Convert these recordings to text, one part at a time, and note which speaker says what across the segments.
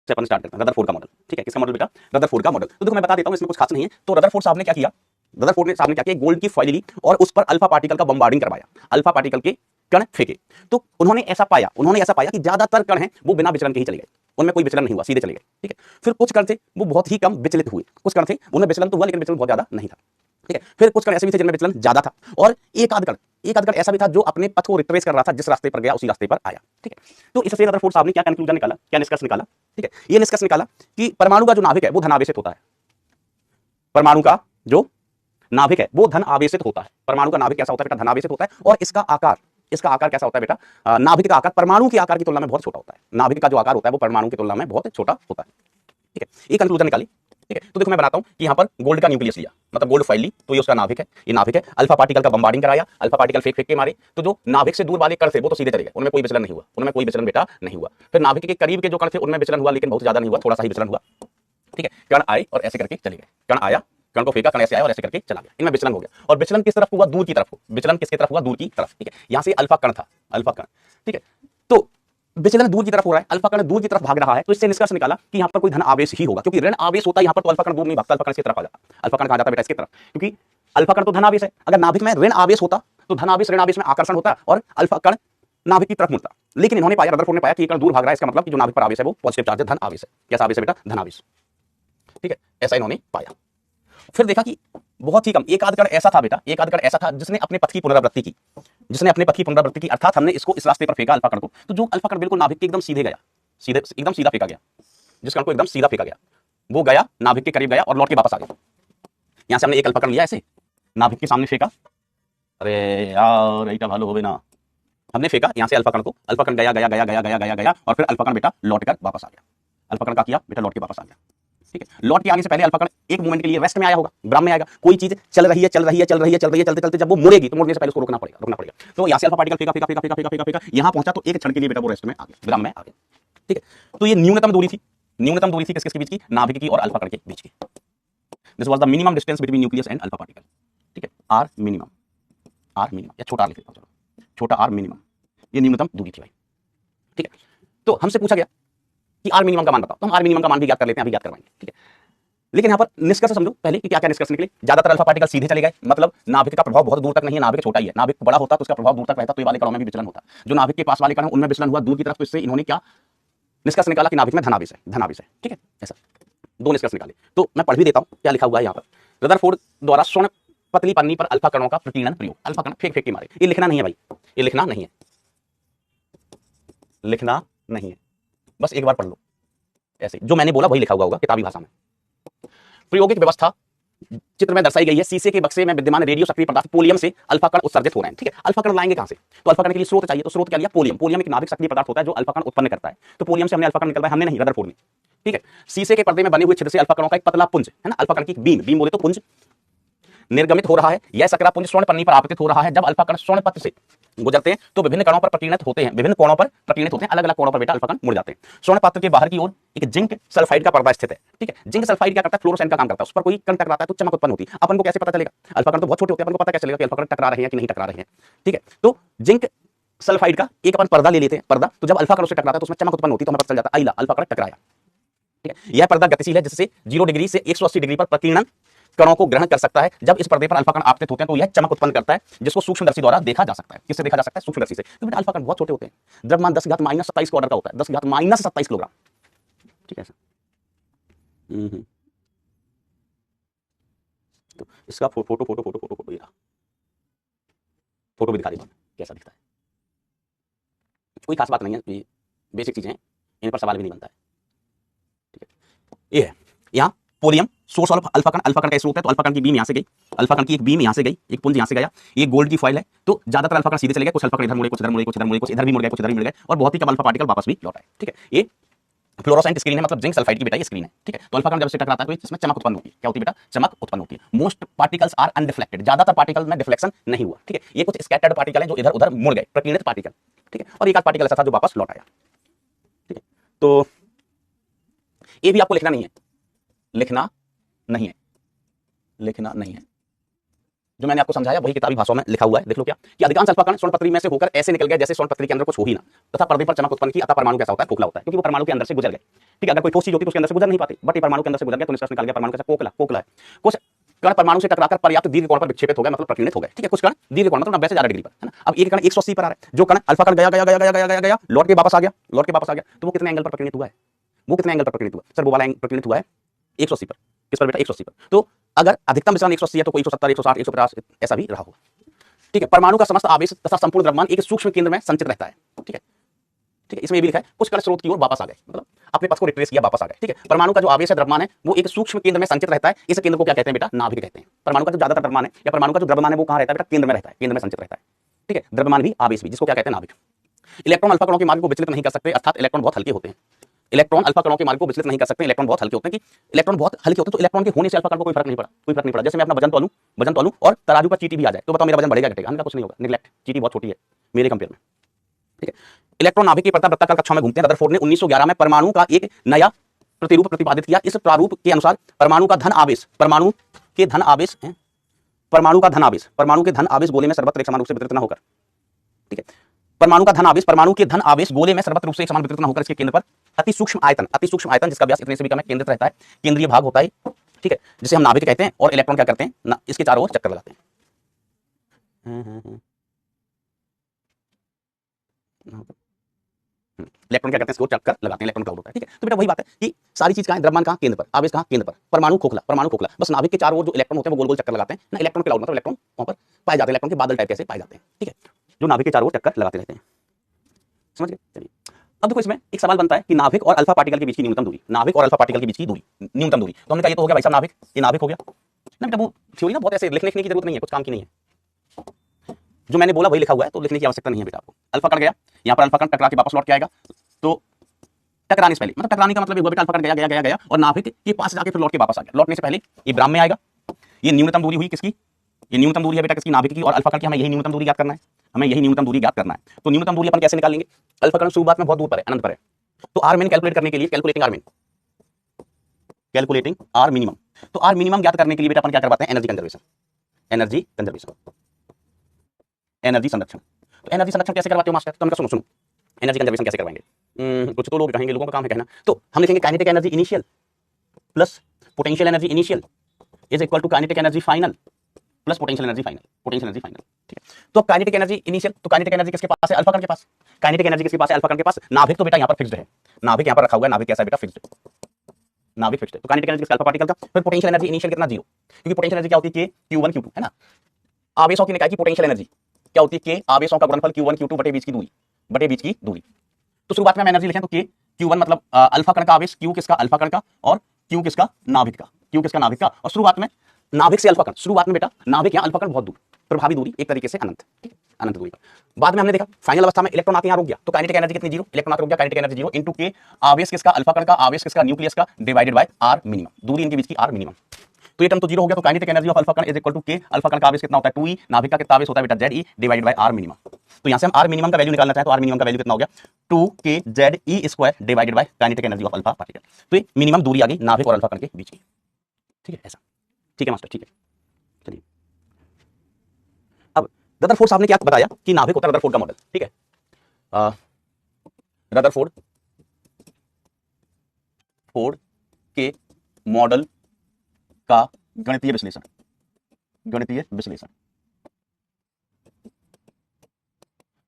Speaker 1: से अपन स्टार्ट करते हैं रदरफोर्ड का मॉडल। ठीक है, किसका मॉडल बेटा? रदरफोर्ड का मॉडल। तो देखो मैं बता देता हूं, इसमें कुछ खास नहीं है। तो रदरफोर्ड साहब ने क्या किया, रदरफोर्ड साहब ने क्या किया, गोल्ड की फॉइल ली और उस पर अल्फा पार्टिकल का बम्बार्डिंग करवाया, अल्फा पार्टिकल के कण फेंके। तो उन्होंने ऐसा पाया कि ज्यादातर कण हैं वो बिना विचलन के ही चले गए, उनमें कोई विचलन नहीं हुआ, सीधे चले गए। ठीक है, फिर कुछ कण थे वो बहुत ही कम विचलित हुए, कुछ कण थे उनमें विचलन तो हुआ लेकिन विचलन बहुत ज्यादा नहीं था। ठीक है, फिर कुछ कण ऐसे भी थे जिनमें विचलन ज्यादा था, और एक आध कण ऐसा भी था जो अपने पथ को रिट्रेस कर रहा था, जिस रास्ते पर गया उसी रास्ते पर आया। ठीक है, तो इससे रदरफोर्ड साहब ने क्या कंक्लूजन निकाला, क्या निष्कर्ष निकाला? ठीक है, ये निष्कर्ष निकाला कि परमाणु का जो नाभिक है वो धनावेशित होता है। परमाणु का जो नाभिक है वो धन आवेशित होता है। परमाणु का नाभिक कैसा होता है बेटा? धनावेशित होता है। और इसका आकार कैसा होता है बेटा? नाभिक का आकार परमाणु के आकार की तुलना में बहुत छोटा होता है। नाभिक का जो आकार होता है वो परमाणु की तुलना में बहुत छोटा होता है। ठीक है, ये कंक्लूजन निकाली। ठीक है, तो देखो मैं बनाता हूं कि यहां पर गोल्ड का न्यूक्लियस लिया, मतलब गोल्ड फाइल ली, तो ये उसका नाभिक है, ये नाभिक है। अल्फा पार्टिकल का बम्बार्डिंग कराया, अल्फा पार्टिकल फेंक के मारे, तो जो नाभिक से दूर वाले कण थे वो तो सीधे चले गए, उनमें कोई विचलन नहीं हुआ, उनमें कोई विचलन बेटा नहीं हुआ। फिर नाभिक के करीब के जो कण थे उनमें विचलन हुआ, लेकिन बहुत ज्यादा नहीं हुआ, थोड़ा सा ही विचलन हुआ। ठीक है, कण आए और ऐसे करके चले गए, कण आया, कण को फेंका, कण ऐसे आया और ऐसे करके चला गया, इनमें विचलन हो गया। और विचलन किस तरफ हुआ? दूर की तरफ। विचलन किसकी तरफ हुआ? दूर की तरफ। ठीक है, यहां से अल्फा कण था, अल्फा कण। ठीक है, तो विचलन दूर की तरफ हो रहा है, अल्फा कण दूर की तरफ भाग रहा है, तो इससे निष्कर्ष निकाला कि यहां पर कोई धन आवेश ही होगा, क्योंकि ऋण आवेश होता है यहां पर, तो अल्फा कण दूर नहीं भागता, अल्फा कण इसकी तरफ आ जाता। अल्फा कण कहां जाता बेटा? इसकी तरफ, क्योंकि अल्फा कण तो धन आवेश है। अगर नाभिक में ऋण आवेश होता तो धन आवेश ऋण आवेश में आकर्षण होता और अल्फा कण नाभिक की तरफ मुड़ता। लेकिन इन्होंने पाया, रदरफोर्ड ने पाया कि ये कण दूर भाग रहा है, इसका मतलब कि जो नाभिक पर आवेश है वो पॉजिटिव चार्ज है, धन आवेश है। कैसा आवेश है बेटा? धन आवेश। ठीक है, ऐसा इन्होंने पाया। फिर देखा कि बहुत ही कम, एक आध कण ऐसा था बेटा, एक आध कण ऐसा था जिसने अपने पथ की पुनरावृत्ति की, अर्थात हमने इसको इस रास्ते पर फेंका अल्फा कण को, तो जो अल्फा कण बिल्कुल नाभिक के एकदम सीधे गया, सीधे एकदम सीधा फेंका गया, जिस कण को एकदम सीधा फेंका गया वो गया नाभिक के करीब गया और लौट के वापस आ गया। यहां से हमने एक अल्फा कण लिया, ऐसे नाभिक के सामने फेंका, अरे यार ऐटा भालो हो ना, हमने फेंका यहां से अल्फा कण को, अल्फा कण गया गया गया गया गया गया गया और फिर अल्फा कण बेटा लौट कर वापस आ गया। अल्फा कण का किया बेटा? लौट के वापस आ गया। ठीक है, लौट के आने से पहले अल्फा कण एक मोमेंट के लिए रेस्ट में आया होगा, विराम में आएगा। कोई चीज चल रही है चलते चलते जब वो मुड़ेगी तो मुड़ने से पहले उसको रोकना पड़ेगा। तो यहां से अल्फा पार्टिकल फेंका, यहां पहुंचा तो एक क्षण के लिए बेटा वो रेस्ट में आ गया, विराम में आ गया। ठीक है, तो ये न्यूनतम दूरी थी किसके बीच की? नाभिक की और अल्फा कण के बीच की। This was the minimum distance between nucleus and alpha particle. ठीक है, आर मिनिमम या छोटा आर लिख लेता हूं, चलो छोटा आर मिनिमम, ये न्यूनतम दूरी थी भाई। ठीक है, तो हमसे पूछा गया कि आर मिनिमम का मान बताओ, तो हम आर मिनिमम का मान भी ज्ञात कर लेते हैं, अभी ज्ञात करवाएंगे। ठीक है, लेकिन यहां पर निष्कर्ष समझो पहले कि क्या क्या निष्कर्ष निकले। ज्यादातर अल्फा पार्टिकल सीधे चले गए, मतलब नाभिक का प्रभाव बहुत दूर तक नहीं है, नाभिक छोटा ही है। नाभिक बड़ा होता तो उसका प्रभाव दूर तक रहता, तो ये वाले कणों में भी विचलन होता। जो नाभिक के पास वाले कण उनमें विचलन हुआ दूर की तरफ, तो इससे इन्होंने क्या निष्कर्ष निकाला कि नाभिक में धनावेश है। ठीक है, ऐसा दो निष्कर्ष निकाले, तो मैं पढ़ भी देता हूं क्या लिखा हुआ है यहाँ पर। रदरफोर्ड द्वारा स्वर्ण पतली पन्नी पर अल्फा कणों का प्रकीर्णन प्रयोग, अल्फा कण फेंक के मारे। ये लिखना नहीं है भाई, ये लिखना नहीं है, बस एक बार पढ़ लो ऐसे, जो मैंने बोला वही लिखा हुआ होगा किताबी भाषा में। प्रायोगिक व्यवस्था चित्र में दर्शाई गई है। शीशे के बक्से में विद्यमान रेडियो सक्रिय पदार्थ पोलियम से अल्फा कण उत्सर्जित हो रहे हैं। ठीक है, अल्फा कण लाएंगे कहां से? तो अल्फा कण के लिए स्रोत चाहिए, तो स्रोत क्या लिया? पोलियम एक नाभिक सक्रिय पदार्थ होता है जो अल्फा कण उत्पन्न करता है। तो पोलियम से हमने अल्फा कण निकलवाया, हमने नहीं, रदरफोर्ड ने। ठीक है, शीशे के पर्दे में बने हुए छिद्र से अल्फा कणों का एक पतला पुंज है ना, अल्फा कण की बीम बोले तो पुंज निर्गमित हो रहा है। यह सकरा पुंज स्वर्ण पन्नी पर आपतित हो रहा है। जब अल्फा कण स्वर्ण पत्र से गुजरते हैं तो विभिन्न कणों पर प्रकीर्णित होते हैं, अलग अलग कोणों पर बेटा अल्फा कण मुड़ जाते हैं। स्वर्ण पत्र के बाहर की ओर एक जिंक सल्फाइड का पर्दा स्थित है। ठीक है, जिंक सल्फाइड क्या करता है? फ्लोरोसेंट का काम करता है। उस पर कोई कण टकराता है तो चमक उत्पन्न होती है। अपन को कैसे पता चलेगा? अल्फा कण तो बहुत छोटे होते हैं, अपन को पता कैसे चलेगा कि अल्फा कण टकरा रहे हैं कि नहीं टकरा रहे हैं? ठीक है, तो जिंक सल्फाइड का एक अपन पर्दा ले लेते हैं, पर्दा, तो जब अल्फा कण उससे टकराता है तो उसमें चमक उत्पन्न होती है, तो हमें पता चल जाता है आइला अल्फा कण टकराया। ठीक है, यह पर्दा गतिशील है, जिससे 0 डिग्री से 180 डिग्री पर प्रकीर्णन कणों को ग्रहण कर सकता है। जब इस पर्दे पर अल्फा कण आपतित होते हैं तो यह चमक उत्पन्न करता है, जिसको सूक्ष्मदर्शी द्वारा देखा जा सकता है। किससे देखा जा सकता है? सूक्ष्मदर्शी से। तो बेटा अल्फा कण बहुत छोटे होते हैं, द्रव्यमान 10⁻⁻27 के ऑर्डर का होता है, 10⁻⁻27 किलोग्राम। ठीक है, तो इसका फोटो ये फोटो भी दिखा देता हूं कैसा दिखता है। कोई खास बात नहीं है, ये बेसिक चीजें हैं, इन पर सवाल भी नहीं बनता है। ठीक है, ये है यहाँ पोलियम सोर्स ऑफ अल्फा कण का स्रोत है। तो अल्फा कण की बीम यहां से गई, अल्फा कण की एक बीम यहां से गई, एक पुंज यहां से गया, ये गोल्ड की फॉइल है। तो ज्यादातर अल्फा कण सीधे चले गए, कुछ अल्फा कण इधर मुड़े, कुछ इधर मुड़े, कुछ इधर मुड़े, कुछ इधर भी मुड़ गए, कुछ इधर भी मुड़ गए, और बहुत ही कम अल्फा पार्टिकल वापस भी लौट आए। ठीक है, ये फ्लोरोसेंट स्क्रीन है, मतलब जिंक सल्फाइड की बेटा ये स्क्रीन है। ठीक है, तो अल्फा कण जब से टकराता है तो इसमें चमक उत्पन्न होती है। क्या होती है बेटा? चमक उत्पन्न होती है। मोस्ट पार्टिकल्स आर अनरिफ्लेक्टेड, ज्यादातर पार्टिकल में डिफ्लेक्शन नहीं हुआ। ठीक है, ये कुछ स्कैटर्ड पार्टिकल हैं जो इधर उधर मुड़ गए, प्रकीर्णित पार्टिकल। ठीक है, और एक आध पार्टिकल ऐसा था जो वापस लौट आया। ठीक है, तो ये भी आपको लिखना नहीं है, जो मैंने आपको समझाया वही किताबी भाषा में लिखा हुआ है, देख लो क्या कि अधिकांश अल्फा कण स्वर्ण पत्री में से होकर ऐसे निकल गए जैसे स्वर्ण पत्री के अंदर कुछ हो ही ना, तथा पर्दे पर चमक उत्पन्न की, अतः परमाणु कैसा होता है, खोखला होता है, क्योंकि वो परमाणु के अंदर से गुजर गए। ठीक है, अगर कोई ठोस चीज होती तो उसके अंदर से गुजर नहीं पाती, बट ये परमाणु के अंदर से गुजर गया तो निष्कर्ष निकल गया परमाणु कैसा खोखला है। कुछ कण परमाणु से टकराकर पर्याप्त दीर्घ कोण पर विक्षेपित हो गए, मतलब प्रकीर्णित हो गए। ठीक है, कुछ कण दीर्घ कोण मतलब 90 से 11 डिग्री पर, है ना। अब एक कण 180 पर आ रहा है, जो कण अल्फा कण गया लौट के वापस आ गया, तो वो कितने एंगल पर प्रकीर्णित हुआ है, वो कितने एंगल पर प्रकीर्णित हुआ सर, वो वाला प्रकीर्णित हुआ है 180 पर। किस पर बेटा, 180 पर। तो अगर अधिकतम विचलन 180 है तो कोई 170, 160, 150 ऐसा भी रहा होगा। ठीक है, परमाणु का समस्त आवेश तथा संपूर्ण द्रव्यमान एक सूक्ष्म केंद्र में संचित रहता है। ठीक है, ठीक है, इसमें ये भी लिखा है कुछ कण स्रोत की ओर वापस आ गए, मतलब अपने पथ को रिट्रेस किया, वापस आ गए। ठीक है, परमाणु का जो आवेश है, द्रव्यमान है, वो एक सूक्ष्म केंद्र में संचित रहता है। इस केंद्र को क्या कहते हैं बेटा, नाभिक कहते हैं। परमाणु का जो ज्यादातर द्रव्यमान है या परमाणु का जो द्रव्यमान है वो कहां रहता है बेटा, केंद्र में रहता है, केंद्र में संचित रहता है। ठीक है, द्रव्यमान भी आवेश भी, जिसको क्या कहते हैं, नाभिक। इलेक्ट्रॉन अल्फा कणों के मार्ग को विचलित नहीं कर सकते, अर्थात इलेक्ट्रॉन बहुत हल्के होते हैं। इलेक्ट्रॉन अल्फा कणों के मार्ग को विचलित नहीं कर सकते, इलेक्ट्रॉन बहुत हल्के होते हैं। कि इलेक्ट्रॉन बहुत हल्के होते हैं तो इलेक्ट्रॉन के होने से अल्फा कण को कोई फर्क नहीं पड़ा, जैसे मैं अपना वजन तोलूं और तराजू पर चीटी भी आ जाए तो बताओ मेरा वजन बढ़ेगा घटेगा, हमका कुछ नहीं होगा, निगलेक्ट, चीटी बहुत छोटी है मेरे कंपेयर में। ठीक है, इलेक्ट्रॉन नाभिक की वृत्ताकार कक्षा में घूमते हैं। रदरफोर्ड ने 1911 में परमाणु का एक नया प्रतिरूप प्रतिपादित किया। इस प्रारूप के अनुसार परमाणु का धन आवेश गोले में सर्वत्र एक समान रूप से वितरित न होकर, ठीक है, परमाणु के धन आवेश गोले में सर्वत्र रूप से एक समान वितरित न होकर इसके केंद्र पर अति सूक्ष्म आयतन जिसका व्यास इतने से भी कम है केंद्रित रहता है, केंद्रीय भाग होता है। ठीक है, जिसे हम नाभिक कहते हैं, और इलेक्ट्रॉन क्या करते हैं, इसके चारों ओर चक्कर लगाते हैं। इलेक्ट्रॉन क्या करते हैं, इसको चक्कर लगाते हैं, इलेक्ट्रॉन क्लाउड होता है। ठीक है, तो बेटा वही बात है कि सारी चीज कहां है, द्रव्यमान कहां, केंद्र पर, आवेश कहां, केंद्र पर, परमाणु खोखला, बस नाभिक के चारों ओर जो इलेक्ट्रॉन होते हैं वो गोल गोल चक्कर लगाते हैं ना, इलेक्ट्रॉन क्लाउड मतलब इलेक्ट्रॉन वहां पर पाए जाते हैं, इलेक्ट्रॉन के बादल टाइप कैसे पाए जाते हैं। ठीक है, जो नाभिक के चारों ओर चक्कर लगाते रहते हैं, समझ गए। चलिए अब देखो इसमें एक सवाल बनता है कि नाभिक और अल्फा पार्टिकल के बीच की न्यूनतम दूरी, तो हमने कहा ये तो हो गया भाई साहब नाभिक, ये नाभिक हो गया ना बेटा। वो थ्योरी ना बहुत ऐसे लिखने की जरूरत नहीं है, कुछ काम की नहीं है, जो मैंने बोला वही लिखा हुआ है, तो लिखने की आवश्यकता नहीं है बेटा आपको। अल्फा कण गया, यहाँ पर अल्फा कण टकरा के वापस लौट के आएगा, तो टकराने से पहले, मतलब टकराने का मतलब ये हुआ बेटा अल्फा कण गया और नाभिक के पास जाके फिर लौट के वापस आ गया। लौटने से पहले ये ब्राह्म में आएगा। ये न्यूनतम दूरी हुई किसकी, ये न्यूनतम दूरी है बेटा किसकी, नाभिक की और अल्फा कण की। हमें यही न्यूनतम दूरी ज्ञात करना है, तो न्यूनतम दूरी अपन कैसे निकालेंगे, अल्फा कण शुरुआत में बहुत दूर पर है, अनंत पर है, तो आर मिन कैलकुलेट करने के लिए कैलकुलेटिंग आर मिनिमम, तो आर मिनिमम ज्ञात करने के लिए बेटा अपन क्या करवाते हैं, एनर्जी कंजर्वेशन, एनर्जी संरक्षण। तो एनर्जी संरक्षण कैसे करवाते हो मास्टर, तो हमने सुनो एनर्जी कंजर्वेशन कैसे करवाएंगे, कुछ तो लोग कहेंगे, लोगों का काम है कहना, तो हम लिखेंगे kinetic energy initial plus potential energy initial is equal to kinetic energy final plus potential energy final. ठीक है, तो अब काइनेटिक एनर्जी इनिशियल, तो काइनेटिक एनर्जी किसके पास है, अल्फा कण के पास। काइनेटिक एनर्जी किसके पास है, अल्फा कण के पास। नाभिक तो बेटा यहाँ पर फिक्स्ड है, नाभिक यहाँ पर रखा हुआ है, नाभिक कैसा है बेटा, फिक्स्ड, नाभिक फिक्स्ड है। तो काइनेटिक एनर्जी किसका, अल्फा पार्टिकल का। फिर पोटेंशियल एनर्जी इनिशियल कितना, 0, क्योंकि पोटेंशियल एनर्जी क्या होती है, Q1 Q2, है ना। आवेशों की निकाय की पोटेंशियल एनर्जी क्या होती है, K आवेशों का गुणनफल Q1 Q2 बटे बीच की दूरी। तो शुरुआत में हम एनर्जी लिखें तो K Q1 मतलब अल्फा कण का आवेश, Q किसका, अल्फा कण का, और Q किसका, नाभिक का, और शुरुआत में नाभिक से अल्फा कण, शुरुआत में बेटा नाभिक यहाँ अल्फा कण बहुत दूर, प्रभावी दूरी एक तरीके से अनंत, अनंत दूरी पर। बाद में हमने देखा फाइनल अवस्था में इलेक्ट्रॉन आके यहाँ रुक गया, तो काइनेटिक एनर्जी कितनी, 0, इलेक्ट्रॉन आके रुक गया, काइनेटिक एनर्जी 0 इनटू K आवेश किसका, अल्फा कण का, आवेश किसका, न्यूक्लियस का, डिवाइडेड बाय आर मिनिमम, दूरी इनके बीच की आर मिनिमम। तो ये टर्म तो 0 हो गया, तो काइनेटिक एनर्जी ऑफ अल्फा कण is equal to K, alpha कण का आवेश कितना होता है 2E, नाभिक का कितना आवेश होता है बेटा ZE divided by R minimum. तो यहाँ से हम आर मिनिमम का वैल्यू निकालना चाहें तो आर मिनिमम का वैल्यू कितना हो गया, 2K ZE square divided bye kinetic energy of alpha particle. तो ये मिनिमम दूरी आ गई नाभिक और अल्फा कण के बीच की। ठीक है, ऐसा, ठीक है मास्टर, ठीक है। चलिए अब रदरफोर्ड साहब ने क्या बताया कि नाभिक होता है रदरफोर्ड का मॉडल। ठीक है, रदरफोर्ड के मॉडल का गणितीय विश्लेषण,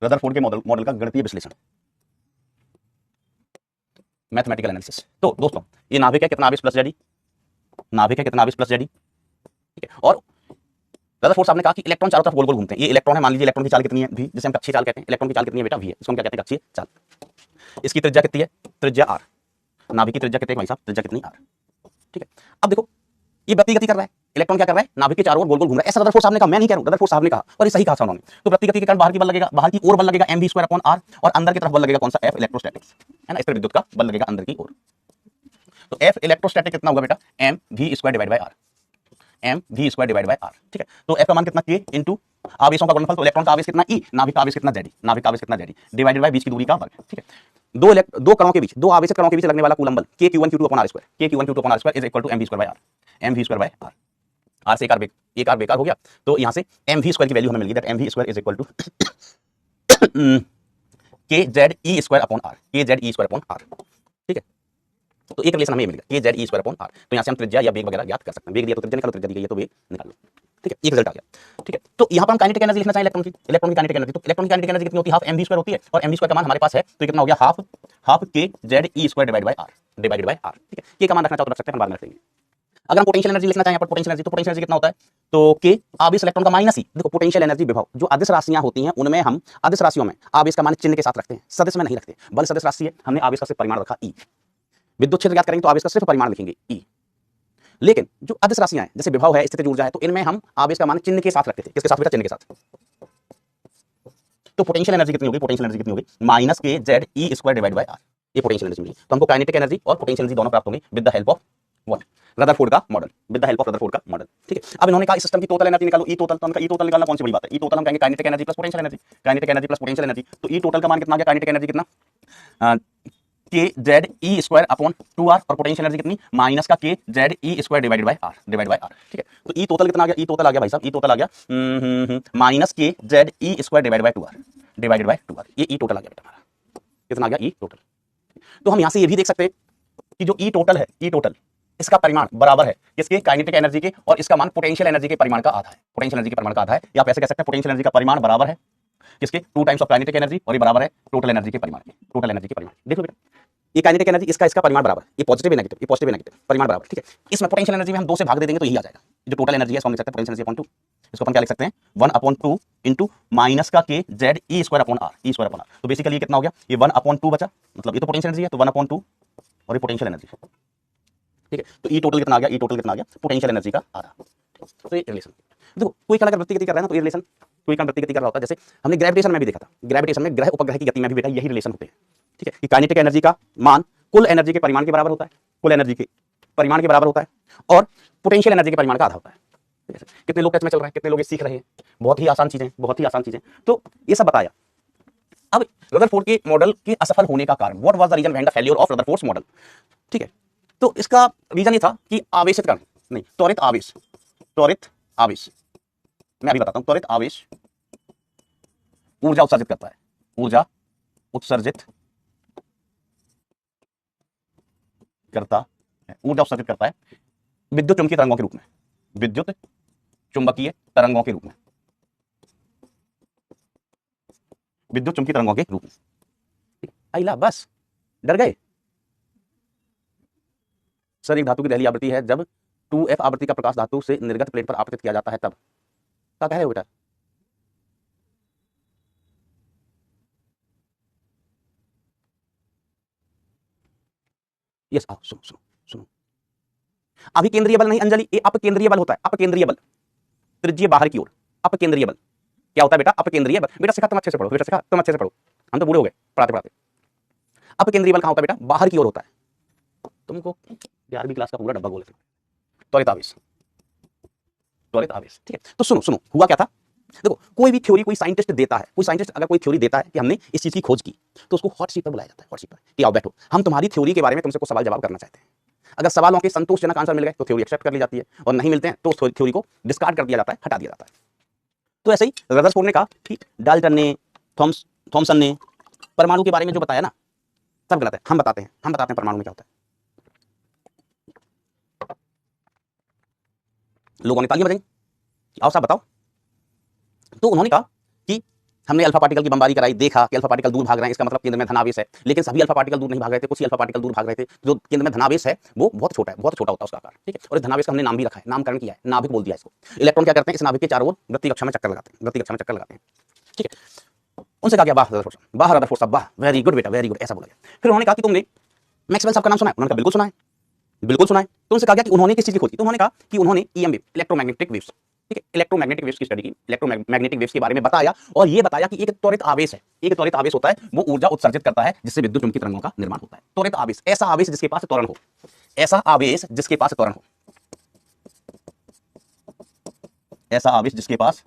Speaker 1: रदरफोर्ड के मॉडल का गणितीय विश्लेषण, मैथमेटिकल एनालिसिस। तो दोस्तों ये नाभिक है कितना आवेश प्लस जेडी, ठीक है, और रदरफोर्ड साहब ने कहा कि इलेक्ट्रॉन चारों तरफ गोल गोल घूमते हैं। ये इलेक्ट्रॉन है, मान लीजिए इलेक्ट्रॉन की चाल कितनी है v, जिसे हम कक्षीय चाल कहते हैं। इलेक्ट्रॉन की चाल कितनी है बेटा, v है, इसको हम क्या कहते हैं, कक्षीय चाल। इसकी त्रिज्या कितनी है, त्रिज्या r, नाभिक की त्रिज्या कितनी है भाई साहब, त्रिज्या कितनी r। ठीक है, अब देखो ये वृत्तीय गति कर रहा है, इलेक्ट्रॉन क्या कर रहा है, नाभिक के चारों ओर गोल गोल घूम रहा है। ऐसा रदरफोर्ड साहब ने कहा, मैं नहीं कह रहा हूं, रदरफोर्ड साहब ने कहा, और ये सही कहा था उन्होंने। तो वृत्तीय गति के कारण बाहर की बल लगेगा, बाहर की ओर बल लगेगा mv²/r, और अंदर की तरफ बल लगेगा कौन सा, F इलेक्ट्रोस्टैटिक्स, है ना, स्थिर विद्युत का बल लगेगा अंदर की ओर। तो F इलेक्ट्रोस्टैटिक कितना होगा बेटा, mv² डिवाइड बाय r। ठीक है, तो F का मान कितना, K इंटू आवेशों का गुणनफल, तो इलेक्ट्रॉन का आवेश कितना E, नाभिक का आवेश कितना ZE, डिवाइडेड बाय बीच की दूरी का वर्ग। ठीक है, दो कणों के बीच, दो आवेशित कणों के बीच लगने वाला कूलम बल K Q1 Q2/r² is equal to mv² by r। R से एक आर बेकार हो गया, तो यहां से एम वी स्क्वायर की वैल्यू हमें मिल गई, that M V square is equal to K Z E square upon R, K Z E square upon R. ठीक है, तो एक रिलेशन हमें ये मिल गया, K Z E square upon R. तो यहाँ से हम त्रिज्या या वेग वगैरह ज्ञात कर सकते हैं, वेग दिया तो त्रिज्या निकालो, त्रिज्या दी गई है तो वेग निकाल लो। ठीक है, एक रिजल्ट आ गया। ठीक है, तो यहाँ पर हम काइनेटिक एनर्जी लिखना चाहें इलेक्ट्रॉन की, काइनेटिक एनर्जी, तो इलेक्ट्रॉन की काइनेटिक एनर्जी कितनी होती है, हाफ एम वी स्क्वायर होती है, और एम वी स्क्वायर का मान हमारे पास है, तो कितना हो गया, half K Z E square divide by R, divided by R. ठीक है, के का मान रखना चाहो तो रख सकते हैं, हम बाद में रखेंगे। अगर हम पोटेंशियल एनर्जी लिखना चाहें पर पोटेंशियल एनर्जी, तो पोटेंशियल एनर्जी कितना होता है, तो के आवेश इलेक्ट्रॉन का माइनस ही, देखो पोटेंशियल एनर्जी विभव जो अदिश राशियां होती हैं उनमें हम अदिश राशियों में आवेश का मान चिन्ह के साथ रखते हैं, सदिश में नहीं रखते। बल सदिश राशि है, हमने आवेश का सिर्फ परिमाण रखा ई। विद्युत क्षेत्र ज्ञात करेंगे तो आवेश का सिर्फ परिमाण लिखेंगे ई। लेकिन जो अदिश राशियां हैं जैसे विभव है, स्थितिज ऊर्जा है, तो इनमें हम आवेश का मान चिन्ह के साथ रखते थे। किसके साथ बेटा, चिन्ह के साथ। तो पोटेंशियल एनर्जी कितनी होगी, पोटेंशियल एनर्जी कितनी होगी, minus K Z E square divide by R, ये पोटेंशियल एनर्जी मिली। तो हमको काइनेटिक एनर्जी और पोटेंशियल एनर्जी दोनों प्राप्त होंगे with the help of what, Rutherford का model, with the help of Rutherford का मॉडल। ठीक है, अब इन्होंने कहा इस सिस्टम की टोटल एनर्जी निकालो, ई टोटल, तो हमने कहा ई टोटल निकालना कौन सी बड़ी बात है, ई टोटल हम कहेंगे kinetic energy plus potential energy, kinetic energy plus potential energy. तो ई टोटल का मान कितना आ गया, काइनेटिक एनर्जी कितना, के Z E square upon 2r, और पोटेंशियल एनर्जी कितनी, माइनस का K Z E square divided by R, divide by R. ठीक है, तो ई टोटल कितना आ गया, ई टोटल आ गया भाई साहब, ई टोटल आ गया minus K Z E square divide by 2r, divided by 2r, ये ई टोटल आ गया बेटा हमारा, कितना आ गया, ई टोटल। तो हम यहां से ये भी देख सकते हैं कि जो ई टोटल है, ई टोटल इसका परिमाण बराबर है किसके, काइनेटिक एनर्जी के, और इसका मान पोटेंशियल एनर्जी के परिमाण का आधा है, पोटेंशियल एनर्जी के परिमाण का आधा है, या आप ऐसे कह सकते हैं पोटेंशियल एनर्जी का परिमाण बराबर है किसके, 2 टाइम्स ऑफ काइनेटिक एनर्जी, और ये बराबर है टोटल एनर्जी के परिमाण के, टोटल एनर्जी के परिमाण। देखो बेटा, ये काइनेटिक एनर्जी, इसका परिमाण बराबर, ये पॉजिटिव है नेगेटिव, ये पॉजिटिव है नेगेटिव, परिमाण बराबर। ठीक है, इसमें पोटेंशियल एनर्जी में हम 2 से भाग दे देंगे तो यही आ जाएगा, जो टोटल एनर्जी है इसको हम लिख सकते हैं पोटेंशियल एनर्जी अपॉन 2, इसको अपन क्या लिख सकते हैं, 1/2 इंटू माइनस का K Z E square upon R, E square upon R. तो बेसिकली ये कितना हो गया, ये 1/2 बचा, मतलब ये तो पोटेंशियल एनर्जी है, तो 1/2 और ये पोटेंशियल एनर्जी। ठीक है, तो ई टोटल कितना आ गया, ई टोटल कितना आ गया, पोटेंशियल एनर्जी का आधा। तो ये रिलेशन, देखो कोई कण अगर वृत्तीय गति कर रहा है ना, तो ये रिलेशन, कोई कण वृत्तीय गति कर रहा होता है, जैसे हमने ग्रेविटेशन में भी देखा था, ग्रेविटेशन में ग्रह उपग्रह की गति में भी बेटा यही रिलेशन होते हैं। ठीक है, कि काइनेटिक एनर्जी का मान कुल एनर्जी के परिमाण के बराबर होता है, कुल एनर्जी के परिमाण के बराबर होता है, और पोटेंशियल एनर्जी के परिमाण का आधा होता है। कितने लोग टच में चल रहे हैं, कितने लोग सीख रहे हैं, बहुत ही आसान चीजें, बहुत ही आसान चीजें। तो ये सब बताया। अब रदरफोर्ड के मॉडल के असफल होने का कारण, what was the reason behind the failure of Rutherford's model. ठीक है, तो इसका रीजन ये था कि आवेशित कण नहीं, त्वरित आवेश, त्वरित आवेश, मैं अभी बताता हूं, त्वरित आवेश ऊर्जा उत्सर्जित करता है, ऊर्जा उत्सर्जित करता है, ऊर्जा उत्सर्जित करता है विद्युत चुंबकीय तरंगों के रूप में, विद्युत चुंबकीय तरंगों के रूप में, विद्युत चुंबकीय तरंगों के रूप में। आइला बस डर गए सर, एक धातु की दहली आवृत्ति है जब 2f आवृत्ति का प्रकाश धातु से निर्गत प्लेट पर आपतित किया जाता है तब, क्या कह रहे हो बेटा, यस आओ सुनो सुनो सुनो, अभी केंद्रीय बल नहीं अंजलि, ये अपकेंद्रीय बल होता है, अपकेंद्रीय बल, त्रिज्यीय बाहर की ओर, अपकेंद्रीय बल क्या होता है बेटा, अपकेंद्रीय बल। बेटा सिखा, तुम अच्छे से पढ़ो, बेटा सिखा, तुम अच्छे से पढ़ो, हम तो बूढ़े हो गए पढ़ाते पढ़ाते। अपकेंद्रीय बल कहां होता है बेटा, बाहर की ओर होता है। तुमको 11वीं क्लास का पूरा डब्बा बोले थे, त्वरित आवेश, त्वरित आवेश। ठीक है, तो सुनो सुनो, हुआ क्या था, देखो कोई भी थ्योरी कोई साइंटिस्ट देता है, कोई साइंटिस्ट अगर कोई थ्योरी देता है कि हमने इस चीज की खोज की, तो उसको हॉट सीट पर बुलाया जाता है, हॉट सीट पर कि आओ बैठो, हम तुम्हारी थ्योरी के बारे में तुमसे कुछ सवाल जवाब करना चाहते हैं। अगर सवालों के संतोषजनक आंसर मिल गए तो थ्योरी एक्सेप्ट कर ली जाती है, और नहीं मिलते हैं तो थ्योरी को डिस्कार्ड कर दिया जाता है, हटा दिया जाता है। तो ऐसे ही रदरफोर्ड ने कहा कि डाल्टन ने, थॉमसन ने परमाणु के बारे में जो बताया ना, सब गलत है, हम बताते हैं परमाणु में क्या होता है। लोगों ने तालियां बजाई, आओ साहब बताओ। तो उन्होंने कहा कि हमने अल्फा पार्टिकल की बमबारी कराई, देखा कि अल्फा पार्टिकल दूर भाग रहे हैं, इसका मतलब केंद्र में धनावेश है, लेकिन सभी अल्फा पार्टिकल दूर नहीं भाग रहे थे, कुछ ही अल्फा पार्टिकल दूर भाग रहे थे। जो केंद्र में धनावेश है वो बहुत छोटा है, बहुत छोटा होता है उसका आकार। ठीक है, और इस धनावेश का हमने नाम भी रखा है, नामकरण किया है, नाभिक बोल दिया इसको। इलेक्ट्रॉन क्या करते हैं, इस नाभिक के चारों ओर वृत्तीय कक्षा में चक्कर लगाते हैं, वृत्तीय कक्षा में चक्कर लगाते हैं। ठीक है, उनसे कहा गया वाह रदरफोर्ड साहब, वाह रदरफोर्ड साहब, वाह वेरी गुड बेटा, वेरी गुड, ऐसा बोला गया। फिर उन्होंने कहा कि तुमने मैक्सवेल साहब का नाम सुना है, उन्होंने कहा बिल्कुल सुना है, बिल्कुल सुना है। तो उनसे कहा गया कि उन्होंने किस चीज की खोज की, तो उन्होंने कहा कि उन्होंने ईएम वेव, इलेक्ट्रोमैग्नेटिक वेव्स, ठीक है, इलेक्ट्रोमैग्नेटिक वेव्स की स्टडी की, इलेक्ट्रोमैग्नेटिक वेव्स के बारे में बताया, और ये बताया कि एक त्वरित आवेश है, एक त्वरित आवेश होता है, वो ऊर्जा उत्सर्जित करता है जिससे विद्युत चुंबकीय तरंगों का निर्माण होता है। त्वरित आवेश, ऐसा आवेश जिसके पास त्वरण हो, ऐसा आवेश जिसके पास त्वरण हो, ऐसा आवेश जिसके पास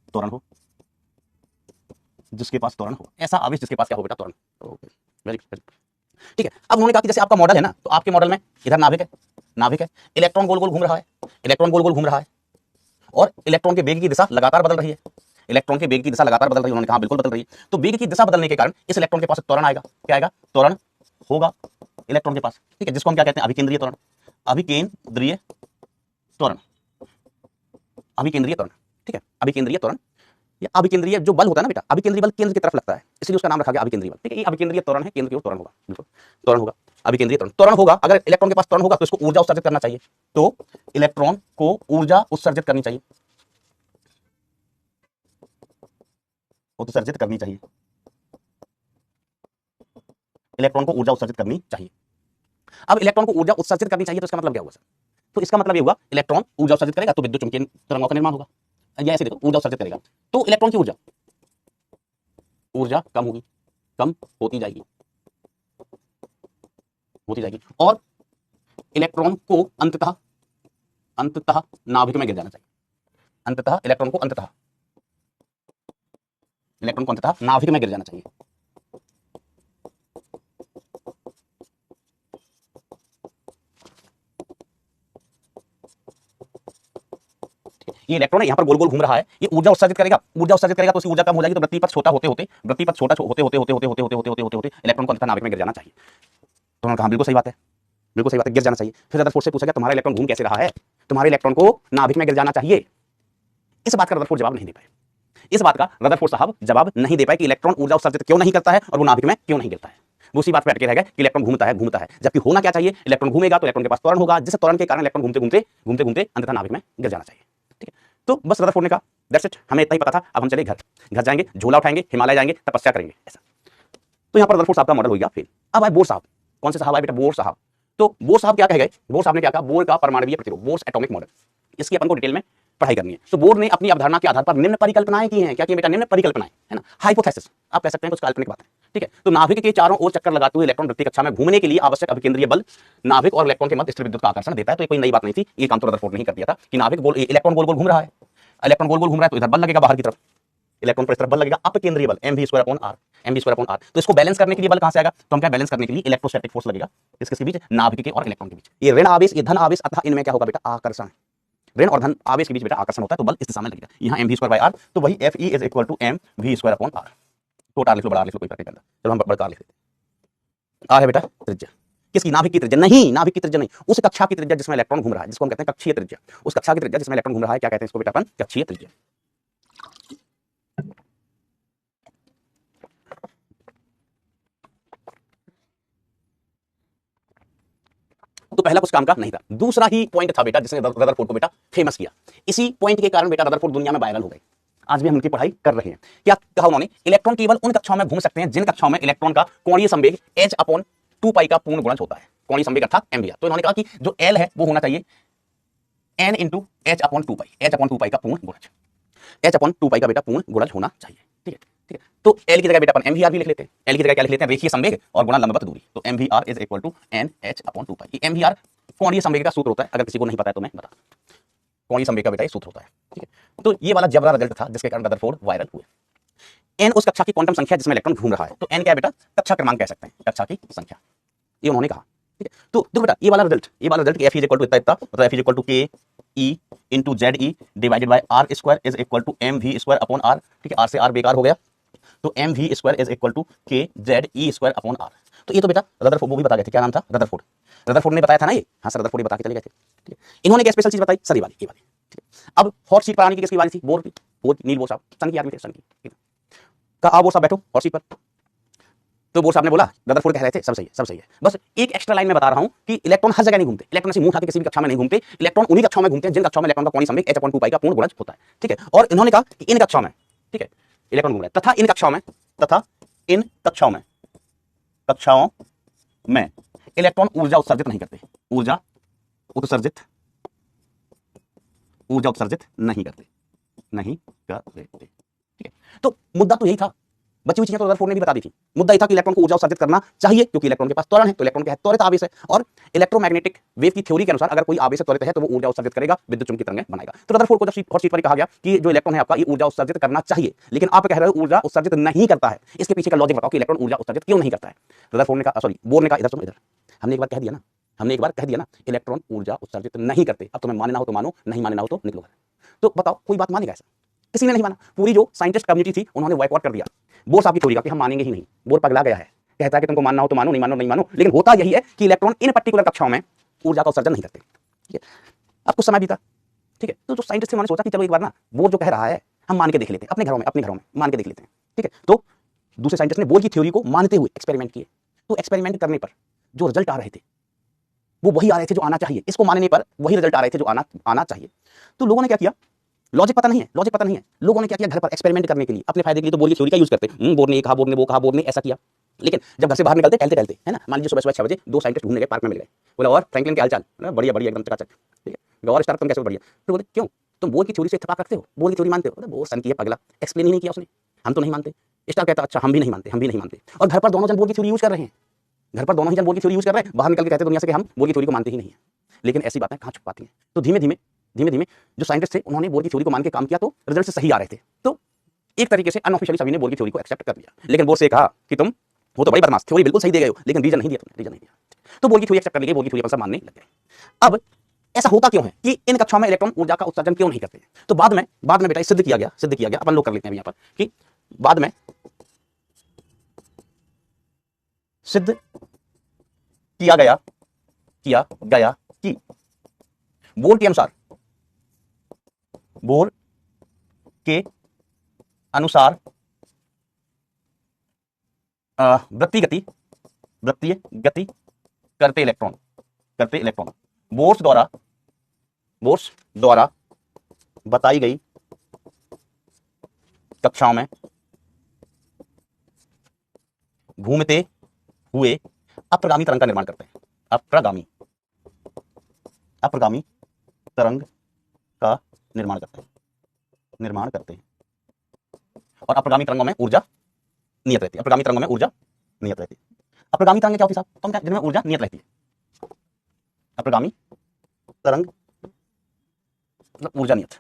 Speaker 1: त्वरण हो, जिसके पास त्वरण हो, ऐसा आवेश जिसके पास क्या हो बेटा, त्वरण। Okay, very good. ठीक है, अब उन्होंने कहा कि जैसे आपका मॉडल है ना, तो आपके मॉडल में इधर नाभिक है, नाभिक है, इलेक्ट्रॉन गोल गोल घूम रहा है, इलेक्ट्रॉन गोल गोल घूम रहा है और इलेक्ट्रॉन के वेग की दिशा लगातार बदल रही है, इलेक्ट्रॉन के वेग की दिशा लगातार बदल रही है, उन्होंने कहा बिल्कुल बदल रही है। तो वेग की दिशा बदलने के कारण इस इलेक्ट्रॉन के पास त्वरण आएगा, क्या आएगा, त्वरण होगा इलेक्ट्रॉन के पास, ठीक है, जिसको हम क्या कहते हैं, अभिकेंद्रीय त्वरण, अभिकेंद्रीय त्वरण, अभिकेंद्रीय त्वरण, ठीक है, अभिकेंद्रीय त्वरण। ये अभिकेंद्रीय जो बल होता है ना बेटा, अभिकेंद्रीय बल केंद्र की तरफ लगता है, इसलिए उसका नाम रखा गया अभिकेंद्रीय बल, ठीक है, ये अभिकेंद्रीय त्वरण है, केंद्र की ओर त्वरण होगा, बिल्कुल त्वरण होगा, अभिकेंद्रीय त्वरण, त्वरण होगा। अगर इलेक्ट्रॉन के पास त्वरण होगा तो इसको ऊर्जा उत्सर्जित करना चाहिए, तो इलेक्ट्रॉन को ऊर्जा उत्सर्जित करनी चाहिए, उत्सर्जित करनी चाहिए, इलेक्ट्रॉन को ऊर्जा उत्सर्जित करनी चाहिए। अब इलेक्ट्रॉन को ऊर्जा उत्सर्जित करनी चाहिए तो इसका मतलब क्या होगा सर, तो इसका मतलब ये होगा इलेक्ट्रॉन ऊर्जा उत्सर्जित करेगा तो विद्युत चुंबकीय तरंगों का निर्माण होगा, या ऐसे देखो ऊर्जा उत्सर्जित करेगा तो इलेक्ट्रॉन की ऊर्जा ऊर्जा कम होगी, कम होती जाएगी, होती जाएगी और इलेक्ट्रॉन को अंततः अंततः नाभिक में गिर जाना चाहिए, अंततः इलेक्ट्रॉन को अंततः नाभिक में गिर जाना चाहिए। ये इलेक्ट्रॉन है, यहाँ पर गोल गोल घूम रहा है, ये ऊर्जा उत्सर्जित करेगा, ऊर्जा उत्सर्जित करेगा तो उसकी ऊर्जा कम हो जाएगी, तो वृत्ति पथ छोटा होते होते वृत्ति पथ छोटा होते होते होते होते होते होते होते होते होते इलेक्ट्रॉन को अंततः नाभिक में गिर जाना चाहिए। तो उन्होंने कहा बिल्कुल सही बात है, बिल्कुल सही बात है, गिर जाना चाहिए। फिर रदरफोर्ड से पूछा गया तुम्हारा इलेक्ट्रॉन घूम कैसे रहा है, तुम्हारे इलेक्ट्रॉन को नाभिक में गिर जाना चाहिए। इस बात का रदरफोर्ड जवाब नहीं दे पाए, इस बात का रदरफोर्ड साहब जवाब नहीं दे पाए कि इलेक्ट्रॉन ऊर्जा उत्सर्जित क्यों नहीं करता है और वो नाभिक में क्यों नहीं गिरता है। वो उसी बात पर अटके रह गए कि इलेक्ट्रॉन घूमता है, जबकि होना क्या चाहिए, इलेक्ट्रॉन घूमेगा तो इलेक्ट्रॉन के पास त्वरण होगा, जिस त्वरण के कारण इलेक्ट्रॉन घूमते घूमते अंततः नाभिक में गिर जाना चाहिए, ठीक है। तो बस रदरफोर्ड ने कहा दैट्स इट, हमें इतना ही पता था, अब हम चले घर जाएंगे, झोला उठाएंगे, हिमालय जाएंगे, तपस्या करेंगे, ऐसा। तो यहाँ पर रदरफोर्ड साहब का मॉडल हो गया फेल। अब आए बोर साहब, कौन से साहब आए बेटा, बोर साहब। तो बोर साहब क्या कह गए, बोर साहब ने क्या कहा, बोर का परमाणुीय प्रतिरोध, बोर्स एटॉमिक मॉडल, इसकी अपन को डिटेल में पढ़ाई करनी है। तो बोर ने अपनी अवधारणा के आधार पर निम्न परिकल्पनाएं की हैं, क्या की बेटा, निम्न परिकल्पनाएं, है ना, हाइपोथेसिस आप कह सकते हैं, कुछ काल्पनिक बात है, ठीक है। तो नाभिक के चारों ओर चक्कर लगाते हुए इलेक्ट्रॉन वृत्तीय कक्षा में घूमने के लिए आवश्यक अभिकेंद्रीय बल नाभिक और इलेक्ट्रॉन के मध्य स्थिर विद्युत का आकर्षण देता है। तो ये कोई नई बात नहीं थी, ये काम तो रदरफोर्ड ने ही कर दिया था कि नाभिक इलेक्ट्रॉन गोल गोल घूम रहा है, इलेक्ट्रॉन गोल गोल घूम रहा है तो इधर बल लगेगा, बाहर की तरफ इलेक्ट्रॉन पर इस तरफ बल लगेगा, अपकेंद्रीय बल mv²/r। तो इसको बैलेंस करने के लिए बल कहां से आएगा, तो हम क्या बैलेंस करने के लिए इलेक्ट्रोस्टैटिक फोर्स लगेगा किसके बीच, नाभिक के और इलेक्ट्रॉन के बीच। ये ऋण आवेश, ये धन आवेश, अतः इनमें क्या होगा बेटा, आकर्षण, ऋण और धन आवेश के बीच बेटा आकर्षण होता है, तो बल इस दिशा में लगेगा, यहाँ mv²/r, तो वही Fe = mv²/r। छोटा r लिख लो, बड़ा r लिख लो, कोई फर्क नहीं पड़ता, चलो हम बड़ा r लिख लेते हैं। r है बेटा त्रिज्या, किसकी, नाभिक की त्रिज्या, नहीं नाभिक की त्रिज्या नहीं, उस कक्षा की त्रिज्या जिसमें इलेक्ट्रॉन घूम रहा है, जिसको हम कहते हैं कक्षीय त्रिज्या, उस कक्षा की त्रिज्या जिसमें इलेक्ट्रॉन घूम रहा है, क्या कहते हैं इसको बेटा अपन, कक्षीय त्रिज्या। तो पहला कुछ काम का नहीं था, दूसरा ही पॉइंट था बेटा जिसने रदरफोर्ड को बेटा फेमस किया। इसी पॉइंट के कारण बेटा रदरफोर्ड दुनिया में वायरल हो गए, आज भी हम उनकी पढ़ाई कर रहे हैं। क्या कहा उन्होंने, इलेक्ट्रॉन केवल उन कक्षाओं में घूम सकते हैं जिन कक्षाओं में इलेक्ट्रॉन का कोणीय संवेग h/2π का पूर्ण गुणज होता है, कोणीय संवेग अर्थात mvr। तो इन्होंने कहा कि जो l है वो होना चाहिए n × h/2π, h/2π का पूर्ण गुणज, h/2π का बेटा पूर्ण गुणज होना चाहिए, ठीक है, ठीक है। तो l की जगह बेटा अपन mvr भी लिख लेते हैं, l की जगह क्या लिख लेते हैं, रेखीय संवेग और गुणा लंबवत दूरी, तो mvr = nh/2π। ये mvr कोणीय संवेग का सूत्र होता है, अगर किसी को नहीं पता है तो मैं बता, कोणीय संवेग का बेटा ये सूत्र होता है, ठीक है। तो ये वाला जबरा रिजल्ट था जिसके कारण रदरफोर्ड वायरल हुए। n उस कक्षा की क्वांटम संख्या जिसमें इलेक्ट्रॉन घूम रहा है, तो n क्या है बेटा, कक्षा क्रमांक कह सकते हैं, कक्षा की संख्या, ये उन्होंने कहा, ठीक है। तो देखो बेटा ये वाला रिजल्ट Fe = इतना, मतलब Fe = Ke × Ze / r² = mv²/r, ठीक है, r से r बेकार हो गया, तो mv² = Kze²/r। तो ये तो बेटा रदरफोर्ड वो भी बता गए थे, क्या नाम था, रदरफोर्ड ने बताया था ना ये, हाँ सर रदरफोर्ड ने बता के चले गए थे, ठीक है। इन्होंने क्या स्पेशल चीज बताई, सर ये वाली, ठीक है। अब हॉट सीट पर आने की किसकी वाली थी, बोर की, नील बोर साहब, सन की आदमी थे, सन की, ठीक है। कहा बोर साहब बैठो हॉट सीट पर, तो बोर साहब ने बोला, रदरफोर्ड कह रहे थे सब सही है, सब सही है, बस एक एक्स्ट्रा लाइन में बता रहा हूं कि इलेक्ट्रॉन हर जगह नहीं घूमते, इलेक्ट्रॉन ऐसे मुंह उठा के किसी भी कक्षा में नहीं घूमते, इलेक्ट्रॉन उन्हीं कक्षाओं में घूमते हैं जिन कक्षाओं में इलेक्ट्रॉन का कोणीय संवेग h/2π का पूर्ण गुणज होता है, ठीक है। और इन्होंने कहा कि इन कक्षाओं में, ठीक है, इलेक्ट्रॉन घूम रहा है, तथा इन कक्षाओं में इलेक्ट्रॉन ऊर्जा उत्सर्जित नहीं करते, ऊर्जा उत्सर्जित नहीं करते, ठीक है। तो मुद्दा तो यही था, बची हुई चीजें तो रदरफोर्ड ने भी बता दी थी, मुद्दा यह था कि इलेक्ट्रॉन को ऊर्जा उत्सर्जित करना चाहिए क्योंकि इलेक्ट्रॉन के पास त्वरण है, तो इलेक्ट्रॉन क्या है, त्वरित आवेश है, और इलेक्ट्रोमैग्नेटिक वेव की थ्योरी के अनुसार अगर कोई आवेश त्वरित है तो वो ऊर्जा उत्सर्जित करेगा, विद्युत चुंबकीय तरंगें बनाएगा। तो रदरफोर्ड को जब हॉट सीट पर कहा गया कि जो इलेक्ट्रॉन है आपका ये ऊर्जा उत्सर्जित करना चाहिए, लेकिन आप कह रहे हो ऊर्जा उत्सर्जित नहीं करता है, इसके पीछे का लॉजिक बताओ कि इलेक्ट्रॉन ऊर्जा उत्सर्जित क्यों नहीं करता है। रदरफोर्ड ने कहा, सॉरी बोर ने कहा, इधर सुनो, इधर हमने एक बार कह दिया ना हमने एक बार कह दिया ना, इलेक्ट्रॉन ऊर्जा उत्सर्जित नहीं करते। अब तुम्हें मानना हो तो मानो, नहीं मानना हो तो निकलो घर। तो बताओ कोई बात मानेगा ऐसा? किसी ने नहीं माना। पूरी जो साइंटिस्ट कम्युनिटी थी उन्होंने बॉयकॉट कर दिया बोर साहब की थ्योरी का कि हम मानेंगे ही नहीं। बोर पगला गया है, कहता है कि तुमको मानना हो तो मानो, नहीं मानो नहीं मानो। लेकिन होता यही है कि इलेक्ट्रॉन इन पर्टिकुलर कक्षाओं में ऊर्जा का उत्सर्जन नहीं करते। ठीक है, अब कुछ समय बीता, ठीक है, तो जो साइंटिस्ट थे उन्होंने सोचा कि चलो एक बार ना बोर जो कह रहा है हम मान के देख लेते हैं, अपने घरों में मान के देख लेते हैं। ठीक है, तो दूसरे साइंटिस्ट ने बोर की थ्योरी को मानते हुए एक्सपेरिमेंट किए। तो एक्सपेरिमेंट करने पर जो रिजल्ट आ रहे थे वो वही आ रहे थे जो आना चाहिए, इसको मानने पर वही रिजल्ट आ रहे थे जो आना चाहिए। तो लोगों ने क्या किया, लॉजिक पता नहीं है, लोगों ने क्या किया, घर पर एक्सपेरिमेंट करने के लिए अपने फायदे के लिए तो बोर की थ्योरी का यूज करते। बोर ने ये कहा, बोर ने वो कहा, बोर ने ऐसा किया। लेकिन जब घर से बाहर निकलते टहलते है ना, मान लीजिए सुबह 6 बजे दो साइंटिस्ट घूमने गए, पार्क में मिल गए। बोला और फ्रैंकलिन के हालचाल? बढ़िया बढ़िया एकदम चकाचक। ठीक है, और स्टार तुम कैसे हो? बढ़िया। फिर बोले क्यों तुम बोर की थ्योरी से इत्तेफाक रखते हो, बोर की थ्योरी मानते हो? वो सन की है पगला, एक्सप्लेन ही नहीं किया उसने, हम तो नहीं मानते। स्टार कहता अच्छा हम भी नहीं मानते। और घर पर दोनों जन बोर की थ्योरी यूज कर रहे हैं, घर पर दोनों ही जन बोर की थ्योरी यूज कर रहे हैं, बाहर निकल के कहते दुनिया से कि हम बोर की थ्योरी को मानते ही नहीं है। लेकिन ऐसी बातें कहाँ छुप पाती हैं। तो धीमे धीमे जो साइंटिस्ट थे उन्होंने बोर की थ्योरी को मान के काम किया, तो रिजल्ट सही आ रहे थे। तो एक तरीके से अनऑफिशियली सभी ने बोर की थ्योरी को एक्सेप्ट कर लिया। लेकिन बोर से कहा कि तुम हो तो बड़ी बदमाश, थ्योरी बिल्कुल सही दे गए हो लेकिन रीजन नहीं दिया तुमने, रीजन नहीं दिया। तो बोर की थ्योरी एक्सेप्ट कर ली गई, बोर की थ्योरी अपन सब मानने लग गए। अब ऐसा होता क्यों है कि इन कक्षाओं में इलेक्ट्रॉन ऊर्जा का उत्सर्जन क्यों नहीं करते? तो बाद में बेटा सिद्ध किया गया, अपन लोग कर लेते हैं यहाँ पर कि बाद में सिद्ध किया गया कि बोर के अनुसार वृत्तीय गति करते इलेक्ट्रॉन बोर्स द्वारा बताई गई कक्षाओं में घूमते हुए अप्रगामी तरंग का निर्माण करते हैं। अप्रगामी तरंग का निर्माण करते हैं। और अप्रगामी तरंगों में ऊर्जा नियत रहती है। अप्रगामी तरंगों में ऊर्जा नियत रहती है। अप्रगामी तरंग क्या होती है साहब? जिनमें ऊर्जा नियत रहती है। अप्रगामी तरंग मतलब ऊर्जा नियत।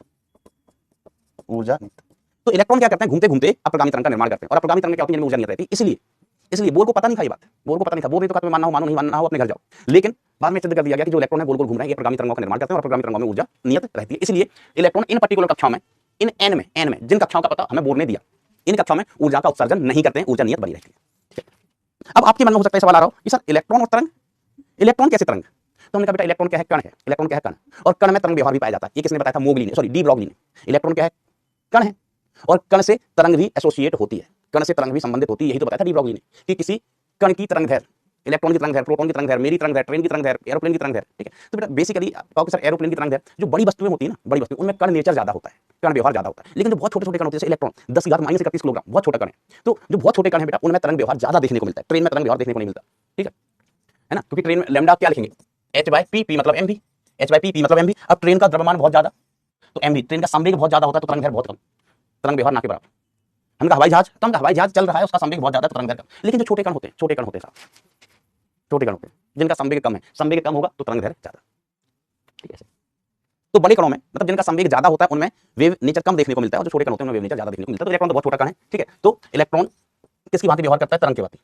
Speaker 1: तो इलेक्ट्रॉन क्या करते हैं, घूमते घूमते अप्रगामी तरंग का निर्माण करते हैं। और अप्रगामी तरंग में क्या होती है, जिनमें ऊर्जा नियत रहती है। इसलिए बोर को पता नहीं था ये बात, बोर को पता नहीं था। बोर ने तो कहा तुम्हें मानना हो मानो, नहीं मानना हो अपने घर जाओ। लेकिन बाद में सिद्ध कर दिया गया कि जो इलेक्ट्रॉन है गोल गोल घूम रहे हैं, ये अप्रगामी तरंगों का निर्माण करते हैं और अप्रगामी तरंगों में ऊर्जा नियत रहती है। इसलिए इलेक्ट्रॉन इन पर्टिकुलर कक्षाओं में, इन एन में जिन कक्षाओं का पता हमें बोर ने दिया, इन कक्षाओं में ऊर्जा का उत्सर्जन नहीं करते हैं, ऊर्जा नियत बनी रहती है। अब आपके मन में हो सकता है सवाल आ रहा हो कि सर इलेक्ट्रॉन और तरंग, इलेक्ट्रॉन कैसे तरंग? तो हमने कहा बेटा इलेक्ट्रॉन क्या है, कण है। इलेक्ट्रॉन क्या है, कण। और कण में तरंग व्यवहार भी पाया जाता है। ये किसने बताया था? डी ब्रॉगली ने। इलेक्ट्रॉन क्या है, कण है, और कण से तरंग भी एसोसिएट होती है, कण से तरंग भी संबंधित होती है। यही तो बताया था डी ब्रॉगली ने कि किसी कण की तरंग दैर्घ्य, इलेक्ट्रॉन की तरंग दैर्घ्य, प्रोटॉन की तरंग दैर्घ्य, मेरी तरंग दैर्घ्य, ट्रेन की तरंग दैर्घ्य, एरोप्लेन की तरंग दैर्घ्य। ठीक है, तो बेटा बेसिकली कहो कि सर एरोप्लेन की तरंग दैर्घ्य जो बड़ी वस्तुएं होती है ना, बड़ी वस्तुएं उनमें कण नेचर ज्यादा होता है, कण व्यवहार ज्यादा होता है। लेकिन जो बहुत छोटे छोटे कण होते हैं जैसे इलेक्ट्रॉन 10⁻³ किलोग्राम, बहुत छोटा कण है। तो जो बहुत छोटे कण है बेटा उनमें तरंग व्यवहार ज्यादा देखने को मिलता है, ट्रेन में तरंग व्यवहार देखने को नहीं मिलता। ठीक है ना, क्योंकि ट्रेन में लैम्डा क्या लिखेंगे, h/p मतलब mv, h/p मतलब mv। अब ट्रेन का द्रव्यमान बहुत ज्यादा तो mv, ट्रेन का संवेग बहुत ज्यादा होता है तो तरंग दैर्घ्य बहुत कम, तरंग व्यवहार ना के बराबर। हमका हवाई जहाज, तो हमका हवाई जहाज चल रहा है, उसका संवेग बहुत ज्यादा तो तरंग दैर्घ्य कम। लेकिन जो छोटे कण होते हैं साहब, छोटे कण होते हैं जिनका संवेग कम है, संवेग कम होगा तो तरंग दैर्घ्य ज्यादा। ठीक है, तो बड़े कणों में मतलब जिनका संवेग ज्यादा होता है उनमें वेव नेचर कम देखने को मिलता है, और जो छोटे कण होते हैं उनमें वेव नेचर ज्यादा देखने को मिलता है। तो इलेक्ट्रॉन तो बहुत छोटा कण है। ठीक है, तो इलेक्ट्रॉन किसकी भांति व्यवहार करता है, तरंग की भांति।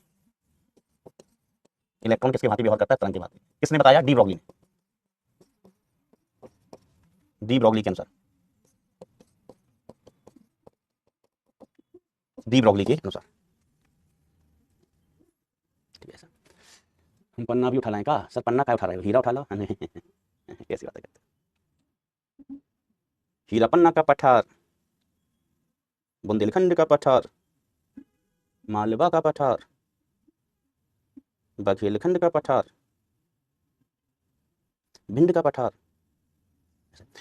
Speaker 1: इलेक्ट्रॉन किसकी भांति व्यवहार करता है, तरंग की भांति। किसने बताया? डी ब्रॉगली ने। डी ब्रॉगली के अनुसार, डी ब्रॉगली के अनुसार। ठीक है सर, हम पन्ना भी उठा लाएं का? सर पन्ना क्या उठा रहे हो, हीरा उठा लो। कैसी बातें करते, हीरा पन्ना का पठार, बुंदेलखंड का पठार, मालवा का पठार, बघेलखंड का पठार, भिंड का पठार।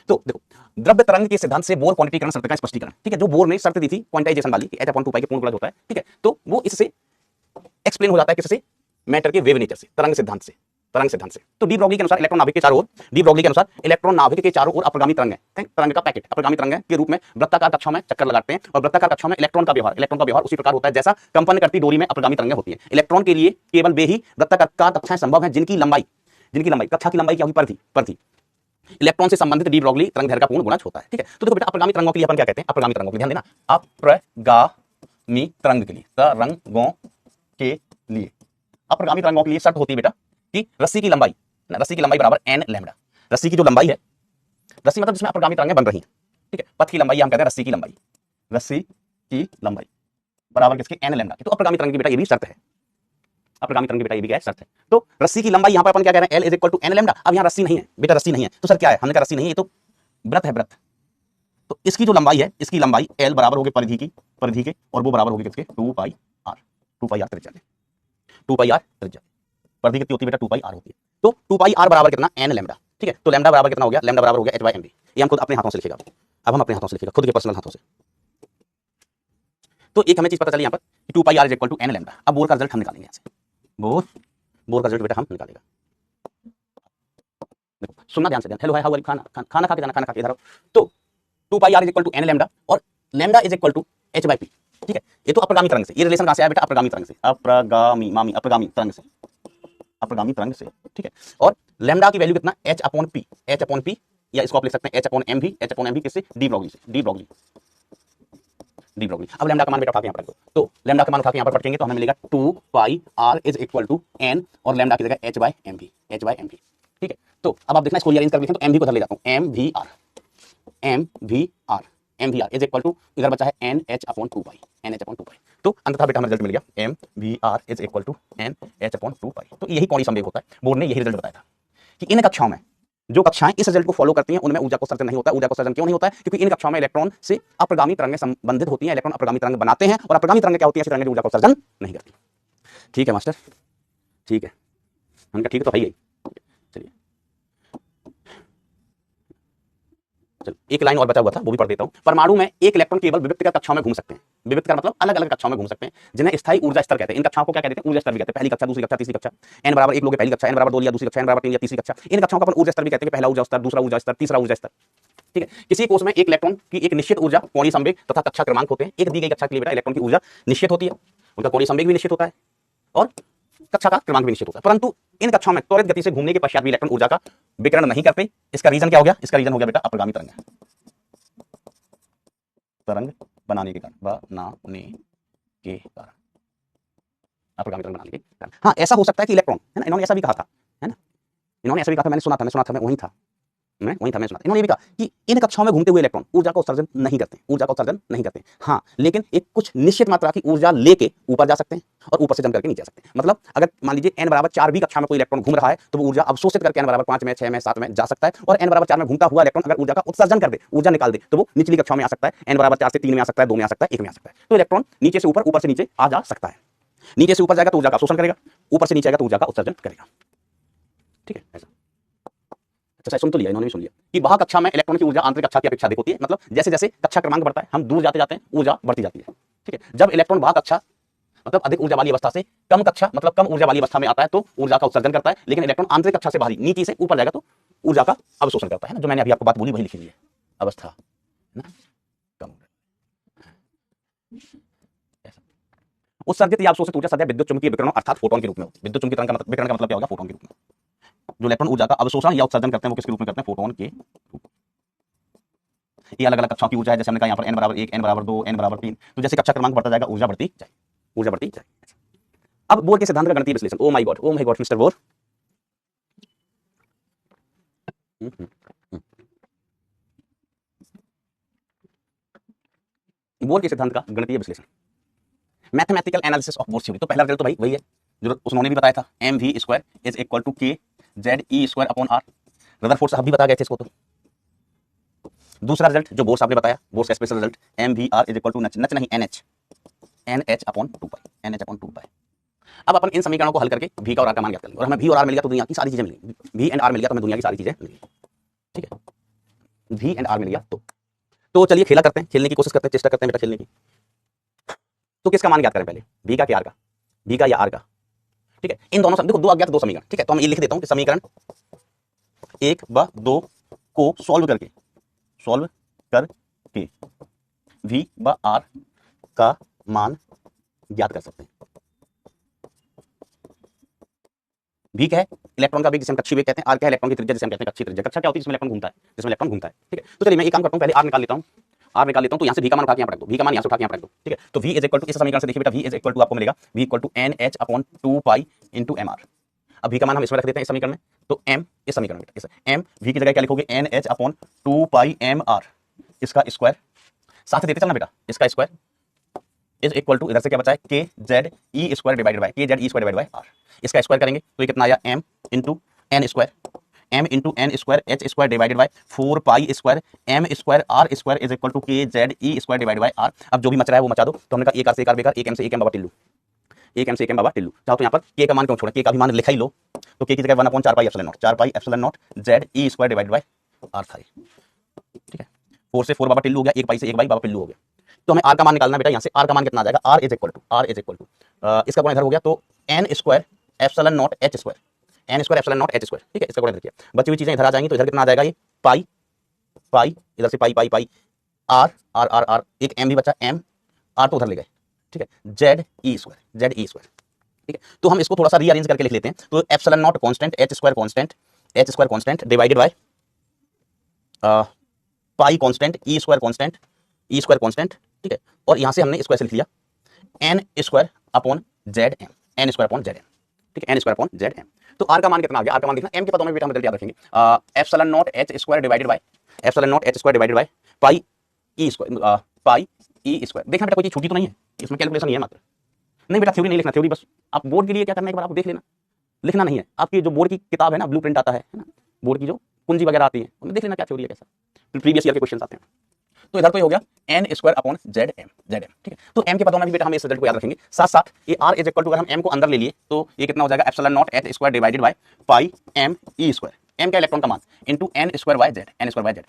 Speaker 1: तो देखो द्रव्य तरंग के सिद्धांत से बोर क्वांटिटीकरण शर्त का स्पष्टीकरण। ठीक है, जो बोर ने शर्त दी थी क्वांटाइजेशन वाली, h/2 पाई के पूर्ण गुणज होता है। ठीक है, तो वो इससे एक्सप्लेन हो जाता है किससे, मैटर के वेव नेचर से, तरंग सिद्धांत से। तो डी ब्रॉगली के अनुसार इलेक्ट्रॉन नाभिक के चारों ओर, डी ब्रॉगली के अनुसार इलेक्ट्रॉन नाभिक के चारों ओर अप्रगामी तरंग है, तरंग का पैकेट अप्रगामी तरंग के रूप में वृत्ताकार कक्षाओं में चक्कर लगाते हैं। और वृत्ताकार कक्षाओं में इलेक्ट्रॉन का व्यवहार उसी प्रकार होता है जैसा कंपन करती डोरी में अप्रगामी तरंगें होती है। इलेक्ट्रॉन के लिए केवल वे ही वृत्ताकार कक्षाएं संभव है जिनकी लंबाई कक्षा की लंबाई क्या हुई, पर थी। इलेक्ट्रॉन से संबंधित डी ब्रॉगली तरंग दैर्घ्य का पूर्ण गुणज होता है। ठीक है, तो देखो बेटा अप्रगामी तरंगों के लिए अपन क्या कहते हैं, अप्रगामी तरंगों के लिए ध्यान देना, अप्रगामी तरंग के लिए, तरंगों के लिए अप्रगामी तरंगों के लिए शर्त होती है बेटा कि रस्सी की लंबाई ना, रस्सी की लंबाई बराबर n लैम्डा। रस्सी की जो लंबाई है, रस्सी मतलब जिसमें अपगामी तरंगें बन रही हैं, ठीक है, पथ की लंबाई हम कहते हैं रस्सी की लंबाई, रस्सी की लंबाई बराबर किसके, n लैम्डा की। तो अपगामी तरंग की बेटा ये भी शर्त है, अपगामी तरंग की बेटा ये भी क्या है, शर्त है। तो रस्सी की लंबाई यहां पर अपन क्या कह रहे हैं, l = n लैम्डा। अब यहां रस्सी नहीं है बेटा, रस्सी नहीं है, तो सर क्या है, हमने कहा रस्सी नहीं है, ये तो व्रत है, व्रत। तो इसकी जो लंबाई है, इसकी लंबाई l बराबर होगी परिधि की, परिधि के, और वो बराबर होगी किसके, 2πr, 2πr त्रिज्या के, 2πr त्रिज्या। परिधि कितनी होती है बेटा, 2πr होती है। तो 2πr बराबर कितना, n लैम्डा, ठीक है। तो लैम्डा बराबर कितना हो गया, लैम्डा बराबर हो गया h/mv। ये हम खुद अपने हाथों से लिखेगा, अब हम अपने हाथों से लिखेगा, खुद के पर्सनल हाथों से। तो एक हमें चीज पता चली यहाँ पर कि 2πr = n लैम्डा। अब बोर का रिजल्ट हम निकालेंगे यहाँ से, बोर का रिजल्ट बेटा हम निकालेगा। देखो सुनना ध्यान से, hello hi how are you, खाना खा के जाना, खाना खा के इधर आओ। तो 2πr = n लैम्डा और लैम्डा = h/p, ठीक है। ये तो अपगामी तरंग से, ये रिलेशन कहां से आया बेटा, अपगामी तरंग से, अपगामी तरंग से, अपगामी तरंग से, ठीक है। और लैम्डा की वैल्यू कितना, h/p, h/p, या इसको आप लिख सकते हैं h/mv, h/mv किससे, डी ब्रोगली से, डी ब्रोगली। अब लैम्डा का मान बेटा उठा के यहाँ पर रख दो, तो लैम्डा का मान उठा के यहाँ पर पटकेंगे तो हमें मिलेगा 2πr = n और लैम्डा की जगह h/mv, ठीक है। तो अब आप देखना इसको रीअरेंज कर लिखें, तो mv को धर ले जाता हूँ, mvr = इधर बचा है nh/2π, nh/2π। तो अंततः बेटा हमें रिजल्ट मिल गया mvr = nh/2π। तो यही कौड़ी संवेग होता है, बोर्ड ने यही रिजल्ट बताया था कि इन कक्षाओं में जो कक्षाएं इस रिजल्ट को फॉलो करती हैं उनमें ऊर्जा को उत्सर्जन नहीं होता है। ऊर्जा को उत्सर्जन क्यों नहीं होता है, क्योंकि इन कक्षाओं में इलेक्ट्रॉन से अपगामी तरंगें संबंधित होती हैं, इलेक्ट्रॉन अपगामी तरंग बनाते हैं, और अपगामी तरंगें क्या होती हैं, ऐसी तरंगें जो ऊर्जा को उत्सर्जन नहीं करती। ठीक है मास्टर, ठीक है, हमने ठीक तो है ही। चलिए एक लाइन और बचा हुआ था, वो भी पढ़ देता हूं। परमाणु में एक इलेक्ट्रॉन केवल विविक्त कक्षाओं में घूम सकते हैं, विविक्त का मतलब अलग अलग कक्षाओं में घूम सकते हैं, जिन्हें स्थायी ऊर्जा स्तर कहते हैं। इन कक्षाओं को क्या कहते हैं, ऊर्जा स्तर भी कहते हैं। पहली कक्षा, दूसरी कक्षा, तीसरी कक्षा, n = 1 लोगे पहली कक्षा, n = 2 लिया दूसरी कक्षा, n = 3 या तीसरी कक्षा। इन कक्षाओं का अपन ऊर्जा स्तर भी कहते हैं, पहला ऊर्जा स्तर, दूसरा ऊर्जा स्तर, तीसरा ऊर्जा स्तर, ठीक है। किसी कोष में एक इलेक्ट्रॉन की एक निश्चित ऊर्जा, कोणीय संवेग तथा कक्षा क्रमांक होते हैं। एक दी गई कक्षा के लिए बेटा इलेक्ट्रॉन की ऊर्जा निश्चित होती है, उनका कोणीय संवेग भी निश्चित होता है और कक्षा का क्रमांक भी निश्चित होता है। परंतु इन कक्षाओं में त्वरित गति से घूमने के पश्चात भी इलेक्ट्रॉन ऊर्जा का विकिरण नहीं करते। इसका रीजन क्या हो गया, इसका रीजन हो गया बेटा अपगामी तरंग, तरंग बनाने के कारण, अपगामी तरंग बनाने के कारण। हाँ ऐसा हो सकता है कि इलेक्ट्रॉन, है ना, इन्होंने ऐसा भी कहा था, है ना, इन्होंने ऐसा भी कहा था, मैंने सुना था, मैंने वहीं था, मैंने सुना था। इन्होंने ये भी कहा कि इन कक्षाओं में घूमते हुए इलेक्ट्रॉन ऊर्जा का उत्सर्जन नहीं करते, ऊर्जा का उत्सर्जन नहीं करते। हाँ लेकिन एक कुछ निश्चित मात्रा की ऊर्जा लेके ऊपर जा सकते हैं और ऊपर से जम करके नीचे आ सकते हैं। मतलब अगर मान लीजिए n = 4 भी कक्षा में कोई इलेक्ट्रॉन घूम रहा है तो वो ऊर्जा अवशोषित करके n = 5 में, 6 में, 7 में जा सकता है। और n = 4 में घूमता हुआ इलेक्ट्रॉन अगर ऊर्जा का उत्सर्जन कर दे, ऊर्जा निकाल दे, तो वो निचली कक्षाओं में आ सकता है। n = 4 से 3 में आ सकता है, 2 में आ सकता है, 1 में आ सकता है। तो इलेक्ट्रॉन नीचे से ऊपर, ऊपर से नीचे आ जा सकता है। नीचे से ऊपर जाएगा तो ऊर्जा का अवशोषण करेगा, ऊपर से नीचे आएगा तो ऊर्जा का उत्सर्जन करेगा, ठीक है ऐसा। अच्छा सुन तो लिया, इन्होंने भी सुन लिया कि वह कक्षा में इलेक्ट्रॉन की ऊर्जा आंतरिक कक्षा की अपेक्षा अधिक होती है। मतलब जैसे जैसे कक्षा क्रमांक बढ़ता है, हम दूर जाते जाते हैं, ऊर्जा बढ़ती जाती है, ठीक है। जब इलेक्ट्रॉन वह कक्षा मतलब अधिक ऊर्जा वाली अवस्था से कम कक्षा मतलब कम ऊर्जा वाली अवस्था में आता है तो ऊर्जा का उत्सर्जन करता है। लेकिन इलेक्ट्रॉन आंतरिक कक्षा से बाहरी नीचे से ऊपर जाएगा तो ऊर्जा का अवशोषण करता है ना, जो मैंने अभी आपको बात बोली वही लिखी हुई है, अवस्था ना कम उत्सर्जित या अवशोषित ऊर्जा सदैव विद्युत चुंबकीय विकिरण अर्थात फोटोन के रूप में होती है। विद्युत चुंबकीय तरंग का मतलब, विकिरण का मतलब क्या होगा, फोटोन के रूप में। जो इलेक्ट्रॉन ऊर्जा का अवशोषण या उत्सर्जन करते हैं वो किसके रूप में करते हैं, फोटोन के रूप। ये अलग अलग कक्षाओं की ऊर्जा है, जैसे हमने कहा यहाँ पर n = 1, n = 2, n = 3। तो जैसे कक्षा क्रमांक बढ़ता जाएगा ऊर्जा बढ़ती जाएगी, ऊर्जा बढ़ती जाएगी। अब बोर के सिद्धांत का गणितीय विश्लेषण। Oh my God mister bore, bore के सिद्धांत का गणितीय विश्लेषण, mathematical analysis of bore theory. तो पहला रिजल्ट तो भाई वही है जो उन्होंने भी बताया था, mv² = kZe²/r। रदरफोर्ड साहब भी बता गए थे इसको। तो दूसरा रिजल्ट जो बोर साहब ने बताया, बोर का स्पेशल रिजल्ट, mvr = nh/2π। अब अपन इन समीकरणों को हल करके v का और r का मान ज्ञात कर लेंगे। और हमें v और r मिल गया तो दुनिया की सारी चीजें मिल गई, v एंड r मिल गया तो हमें दुनिया की सारी चीजें मिल गई, ठीक है। v एंड r मिल गया तो चलिए खेला करते हैं, खेलने की कोशिश करते हैं, चेष्टा करते हैं बेटा खेलने की। तो किसका मान ज्ञात करें पहले, v का क्या r का, v का या r का, ठीक है। इन दोनों देखो दो अज्ञात दो समीकरण, ठीक है। तो हम ये लिख देता हूं कि समीकरण 1 व 2 को सॉल्व करके v व r का मान ज्ञात कर सकते हैं। v क्या है, इलेक्ट्रॉन का वेग जिसे हम कक्षीय वेग कहते हैं, r क्या है, इलेक्ट्रॉन की त्रिज्या जिसे हम कहते हैं कक्षीय त्रिज्या। कक्षा क्या होती है, जिसमें इलेक्ट्रॉन घूमता है, ठीक है। तो चलिए मैं एक काम करता हूं, पहले r निकाल लेता हूं, तो यहां से v का मान उठा के यहां पर रख दो, v का मान यहां से उठा के यहां पर रख दो, ठीक है। तो v इस समीकरण से देखिए बेटा, v आपको मिलेगा v = nh/2π × mr। अब v का मान हम इसमें रख देते हैं इस समीकरण में, तो m इस समीकरण में m v की जगह क्या लिखोगे n h अपॉन 2 पाई m r इसका स्क्वायर, साथ देते चलना बेटा, इसका स्क्वायर इज इक्वल टू इधर से क्या बचा है k z e square divided by k z e square divided by r, इसका स्क्वायर करेंगे तो ये कितना आया m into n square, m into N square H square divided by 4 pi square m square r square is equal to k z e square divided by r। अब जो भी much रहा है वो मचा दो, तो हमने कहा एक r से एक r बेकार, एक m से एक m बाबा टिल्लू, एक m से एक m बाबा टिल्लू। चाहो तो यहाँ पर k का मान क्यों छोड़ा, k का भी मान लिखा ही लो, तो k की जगह 1/4 pi epsilon not, 4 pi epsilon not z e square divided by r था, ठीक है। 4 से 4 बाबा टिल्लू हो गया, 1 पाई से 1 बाबा टिल्लू हो गया। तो हमें r का मान निकालना है बेटा, यहाँ से r का मान कितना आ जाएगा, r इज इक्वल टू इसका गुणा इधर हो गया तो n square epsilon naught h square, n square epsilon naught h square, ठीक है। इसका गुणा इधर किया, बची हुई चीजें इधर आ जाएंगी, तो इधर कितना आ जाएगा, ये पाई पाई इधर से पाई पाई पाई r r r r, एक m भी बचा, m r तो उधर ले गए, ठीक है, z e स्क्वायर, ठीक है। तो हम इसको थोड़ा सा रीअरेंज करके लिख लेते हैं, तो epsilon not constant, h square constant divided by pi constant, e square constant, ठीक है। और यहां से हमने स्क्वायर से लिख लिया n square upon zm, n square upon zm, ठीक है, n स्क्वायर अपॉन zm। तो r का मान कितना आ गया, r का मान देखना, m के पदों में बेटा हम याद रखेंगे, epsilon naught h square divided by pi e square, देखना बेटा कोई चीज छूटी तो नहीं है, इसमें कैलकुलेशन नहीं है मात्र, नहीं बेटा थ्योरी नहीं लिखना, थ्योरी बस आप बोर्ड के लिए क्या करना है, एक बार आप देख लेना, लिखना नहीं है। आपकी जो बोर्ड की किताब है ना, ब्लूप्रिंट आता है ना, बोर्ड की जो कुंजी वगैरह आती है, उनमें देख लेना क्या थ्योरी है, कैसा प्रीवियस ईयर के क्वेश्चन आते हैं। तो इधर तो ये हो गया n स्क्वायर अपॉन zm, ठीक है। तो m के पदों में भी बेटा हम इस रिजल्ट को याद रखेंगे, साथ साथ ये r इज इक्वल टू, अगर हम m को अंदर ले लिए तो ये कितना हो जाएगा, epsilon naught h square divided by pi m e square, m का इलेक्ट्रॉन का मान into n square by z,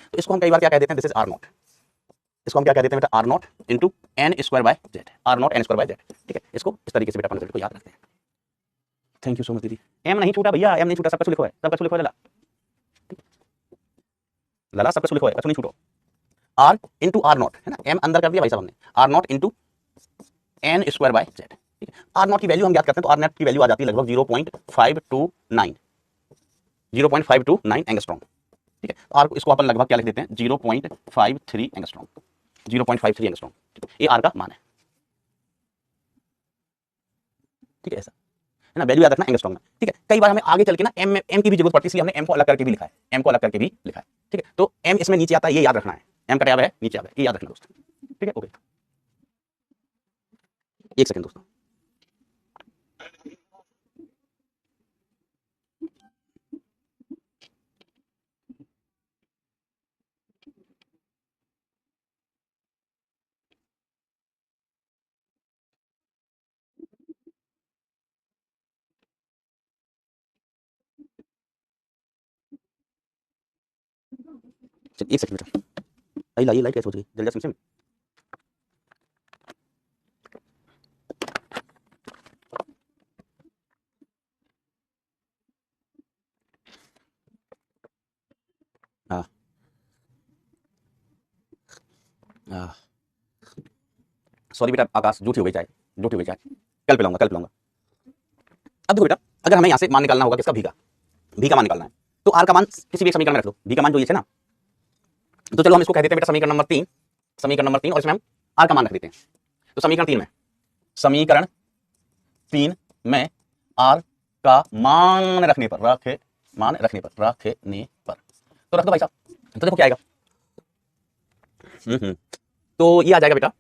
Speaker 1: तो इसको हम कई बार क्या कह देते हैं, दिस इज r नॉट, इसको हम क्या कह देते हैं बेटा, r not into n square by z, r not n square by z, ठीक है। इसको इस तरीके से बेटा अपने रिजल्ट को याद रखते हैं। थैंक यू सो मच दीदी। m नहीं छूटा भैया, m नहीं छूटा, सब कुछ लिखो है, सब कुछ लिखो है लला, सब कुछ लिखो है, कुछ नहीं छूटो। r इंटू आर नॉट है ना, m अंदर कर दिया भाई साहब हमने, r not into n square by z, ठीक है। r नॉट की वैल्यू हम याद करते हैं, तो r नॉट की वैल्यू आ जाती है लगभग 0.529 एंगस्ट्रॉम, ठीक है। तो r इसको अपन लगभग क्या लिख देते हैं, 0.53 एंगस्ट्रॉम, 0.53 एंगस्ट्रॉम, ये r का मान है, ठीक है, ऐसा है ना, वैल्यू याद रखना एंगस्ट्रॉम में, ठीक है। कई बार हमें आगे चल के ना m की भी जरूरत पड़ती है, इसलिए हमने m को अलग करके भी लिखा है, m को अलग करके भी लिखा है, ठीक है। तो m इसमें नीचे आता है, ये याद रखना है, m का टैब है नीचे आता है, ये याद रखना दोस्तों, ठीक है। ओके, एक सेकंड दोस्तों, एक सेकंड बेटा, ये लाइट कैसे हो गई जल्दी से, हाँ हाँ, सॉरी बेटा आकाश, झूठी हो गई चाय, कल पिलाऊंगा। अब देखो बेटा, अगर हमें यहाँ से मान निकालना होगा किसका, भी का मान निकालना है, तो r का मान किसी भी एक समीकरण में रख लो, भी का मान जो ये है ना, तो चलो हम इसको कह देते हैं बेटा समीकरण नंबर 3, और इसमें हम r का मान रख देते हैं। तो समीकरण 3 में r का मान रखने पर तो रख दो भाई साहब, तो देखो क्या आएगा, तो ये आ जाएगा बेटा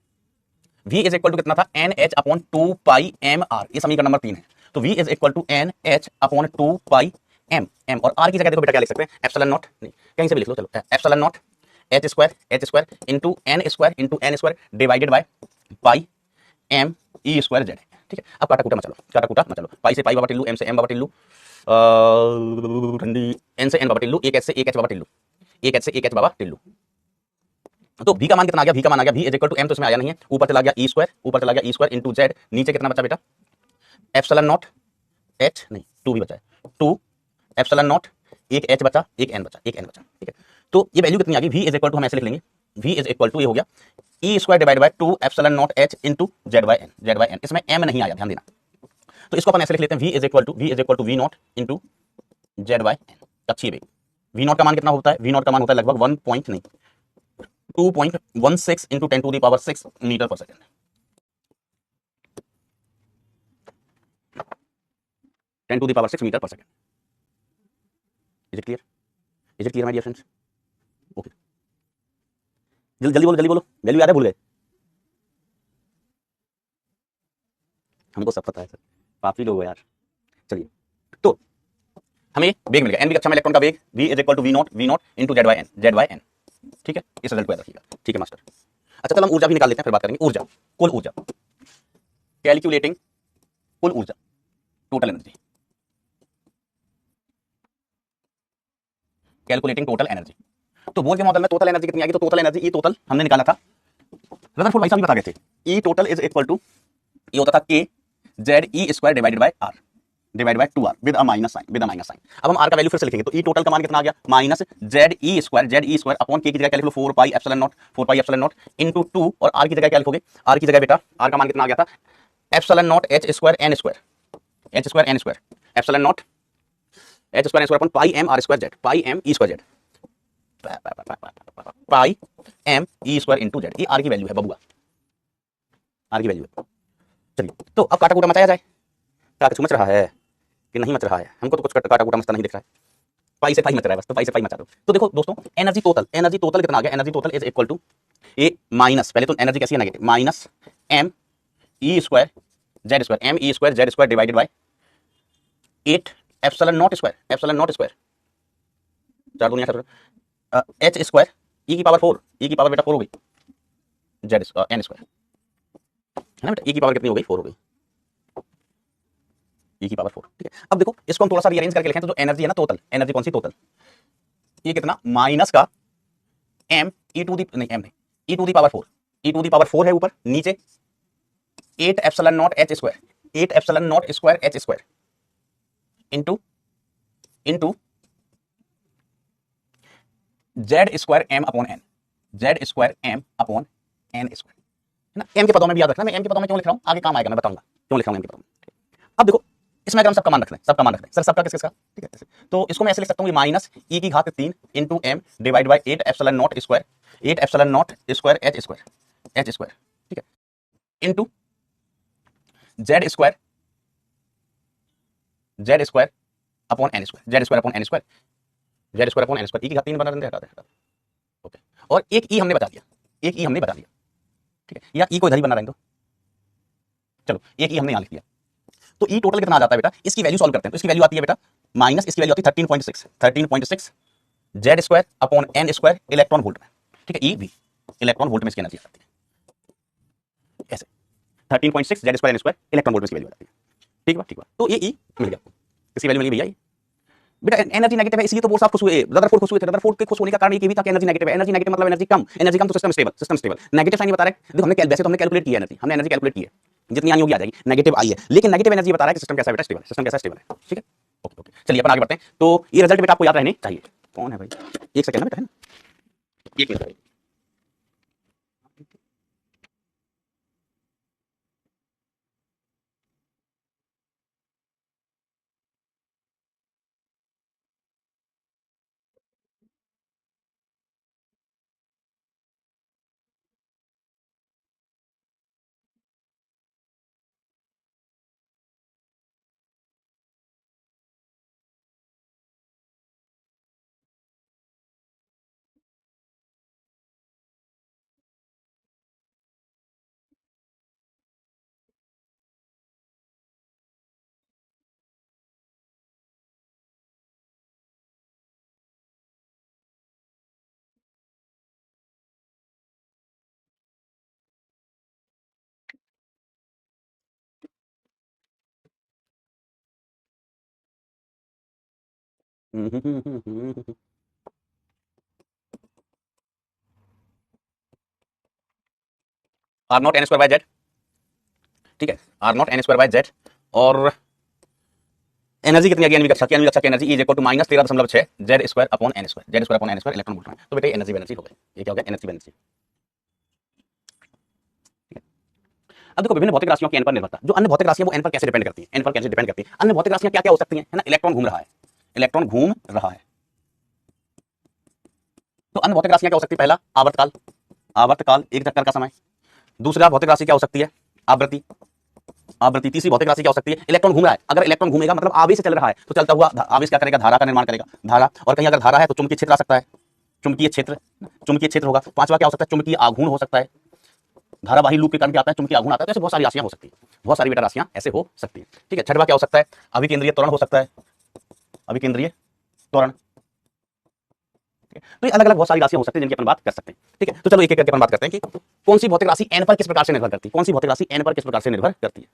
Speaker 1: v इज इक्वल टू कितना था, N H upon 2 pi M R, ये समीकरण नंबर 3 है। तो v is equal to N H upon 2 pi M, और r की जगह देखो बेटा क्या लिख सकते हैं, एप्सिलॉन नॉट, नहीं कहीं से भी लिख लो, चलो epsilon naught h square into n square divided by pi m e square z, ठीक है। अब काटा कूटा मचा लो, पाई से पाई बाबा टिल्लू, m से m बाबा टिल्लू, ठंडी n से n बाबा टिल्लू, एक h से एक h बाबा टिल्लू, एक h से एक h बाबा टिल्लू। तो v का मान कितना आ गया, v is equal to m, तो इसमें आया नहीं है, ऊपर चला गया e स्क्वायर इंटू z, नीचे कितना बचा बेटा, एप्सिलॉन नॉट h, नहीं 2 भी बचा है, 2 एप्सिलॉन नॉट, एक h बचा, एक n बचा, ठीक है। तो ये वैल्यू कितनी आ गई, v इज इक्वल टू हम ऐसे लिख लेंगे, v इज इक्वल टू ये हो गया e square divided by 2 epsilon naught h into z by n, इसमें m नहीं आया, ध्यान देना। तो इसको अपन ऐसे लिख लेते हैं, v is equal to v naught into z by n। अच्छी है भाई, v नॉट का मान कितना होता है, v नॉट का मान होता है लगभग 2.16 into 10 to the power 6 metre per second, 10 to the power 6 metre per second, is it clear? Is it clear my dear friends? Okay, जल्दी जल्दी बोलो, वैल्यू याद है, भूल गए? हमको सब पता है सर, काफी लोग हो यार। चलिए, तो हमें वेग मिल गया, एन भी अच्छा में इलेक्ट्रॉन का वेग v is equal to V naught into Z by N. ठीक है, इस रिजल्ट को याद रखिएगा। ठीक है मास्टर। अच्छा चलो हम ऊर्जा भी निकाल लेते हैं, फिर बात करेंगे ऊर्जा, कुल ऊर्जा, कैलकुलेटिंग कुल ऊर्जा, total energy, calculating total energy. तो बोल के मॉडल में टोटल एनर्जी कितनी आएगी? तो टोटल एनर्जी ई टोटल हमने निकाला था, रदरफोर्ड भाई साहब भी बता गए थे, E total is equal to, ये होता था K Z E square divided by R, divide by 2r with a minus sign. अब हम r का वैल्यू फिर से लिखेंगे, तो ई टोटल का मान कितना आ गया? Minus Z E square upon के की जगह क्या लिख लो? 4 पाई एप्सिलॉन नॉट इनटू 2, और r की जगह क्या लिखोगे? r की जगह बेटा r का मान कितना आ गया था? Epsilon naught h square n square epsilon naught h square n square upon pi m r square z, पाई m e स्क्वायर z, पाई m e square into z। ये r की वैल्यू है बबुआ, r की वैल्यू है। चलिए, तो अब काटा कूटा मचाया जाए। क्या कुछ मच रहा है कि नहीं मच रहा है? हमको तो कुछ काटा कूटा मचता नहीं दिख रहा है, पाई से पाई मच रहा है बस, तो पाई से पाई मचा दो। तो देखो दोस्तों, एनर्जी टोटल कितना आ गया? Energy total is equal to a minus, पहले तो एनर्जी कैसी है negative, minus M E square Z square divided by 8 epsilon not square 4 दुनिया एच स्क्वायर ई की पावर 4, ई की पावर बेटा 4 हो गई, जेड एन स्क्वायर है ना बेटा, ई की पावर कितनी हो गई? 4 हो गई, ई की पावर 4। ठीक है, अब देखो इसको हम थोड़ा सा रीअरेंज करके लिखें, तो जो एनर्जी है ना टोटल, एनर्जी कौन सी? टोटल, ये कितना? माइनस का एम ई टू दी, नहीं एम नहीं, e to the power 4, e to the power 4 है ऊपर, नीचे 8 epsilon not H square, 8 epsilon not square H square into Z square M upon N, Z square M upon N square, है ना। M के पदों में भी याद रखना, मैं एम के पदों में क्यों लिख रहा हूं, आगे काम आएगा, मैं बताऊंगा क्यों लिख रहा हूं एम के पदों में। अब देखो इसमें अगर हम सबका मान रख लें, सर सबका किसका? ठीक है, तो इसको मैं ऐसे लिख सकता हूँ, माइनस ई की घात 3 into M divide by 8 epsilon not square H square, ठीक है, into Z square upon N square, Z square upon N square, e की घात 3 बना देंगे, हटा दे। ओके, और एक ई हमने बता दिया, ठीक है, या ई को इधर ही बना रहेंगे, चलो एक ई हमने यहां लिख दिया। तो ई टोटल कितना आ जाता है बेटा? इसकी वैल्यू सॉल्व करते हैं, तो इसकी वैल्यू आती है बेटा माइनस, इसकी वैल्यू आती है 13.6 Z square upon N square electron volt में। ठीक है, ई वी इलेक्ट्रॉन वोल्ट में इसकी एनर्जी आ जाती है, ऐसे 13.6 Z square N square electron volt में इसकी वैल्यू आ जाती है। ठीक है, तो ये ई मिल गया, इसकी वैल्यू मिल गई भैया। ये बेटा एनर्जी नेगेटिव है, इसलिए तो बोर्ड साहब खुश हुए, रदरफोर्ड खुश हुए थे। रदरफोर्ड के खुश होने का कारण ये भी था कि एनर्जी नेगेटिव है। एनर्जी नेगेटिव मतलब एनर्जी कम तो सिस्टम स्टेबल। नेगेटिव साइन बता रहा है, देखो हमने वैसे तो हमने कैलकुलेट किया एनर्जी, कैलकुलेट की है, जितनी आनी होगी आ जाएगी, नेगेटिव आई है, लेकिन नेगेटिव एनर्जी बता रहा है कि सिस्टम कैसा है बेटा? स्टेबल है। ठीक है, ओके, चलिए अपन आगे बढ़ते हैं। तो ये रिजल्ट बेटा आपको याद रहने चाहिए। कौन है भाई? एक सेकंड ना बेटा, है ना, एक minute. R naught N square by Z, ठीक है, R naught N square by Z, और एनर्जी कितनी आ गई? एनवी कक्षा की energy is equal to minus 13.6 Z square upon N square electron volt में। तो बेटा एनर्जी हो गई, ये क्या हो गया? एनर्जी। अब देखो विभिन्न भौतिक राशियों की एन पर निर्भरता, जो अन्य भौतिक राशियां वो एन पर कैसे डिपेंड करती हैं? अन्य भौतिक राशियां क्या क्या हो सकती हैं, है ना? इलेक्ट्रॉन घूम रहा है, तो अन्य भौतिक राशियां क्या हो सकती है? पहला आवर्तकाल, एक चक्कर का समय। दूसरा भौतिक राशि क्या हो सकती है? आवृत्ति, आवृत्ति। तीसरी भौतिक राशि क्या हो सकती है? इलेक्ट्रॉन घूम रहा है। अगर इलेक्ट्रॉन घूमेगा मतलब आवेश से चल रहा है, तो चलता हुआ आवेश क्या करेगा? धारा का निर्माण करेगा, धारा। और कहीं अगर धारा है तो चुंबकीय क्षेत्र आ सकता है, चुंबकीय क्षेत्र, चुंबकीय क्षेत्र होगा। पांचवा क्या हो सकता है? चुंबकीय आघूर्ण हो सकता है, धारावाही लूप के कारण क्या आता है? चुंबकीय आघूर्ण आता है। तो ऐसे बहुत सारी राशियां हो सकती है, बहुत सारी बेटा राशियां ऐसे हो सकती है। ठीक है। छठवा क्या हो सकता है? अभिकेंद्रीय त्वरण हो सकता है, अभिकेंद्रीय त्वरण। तो ये अलग अलग बहुत सारी राशियां हो सकती है जिनकी अपन बात कर सकते हैं। ठीक है। तो चलो एक एक करके अपन बात करते हैं कि कौन सी भौतिक राशि n पर किस प्रकार से निर्भर करती है, कौन सी भौतिक राशि n पर किस प्रकार से निर्भर करती है।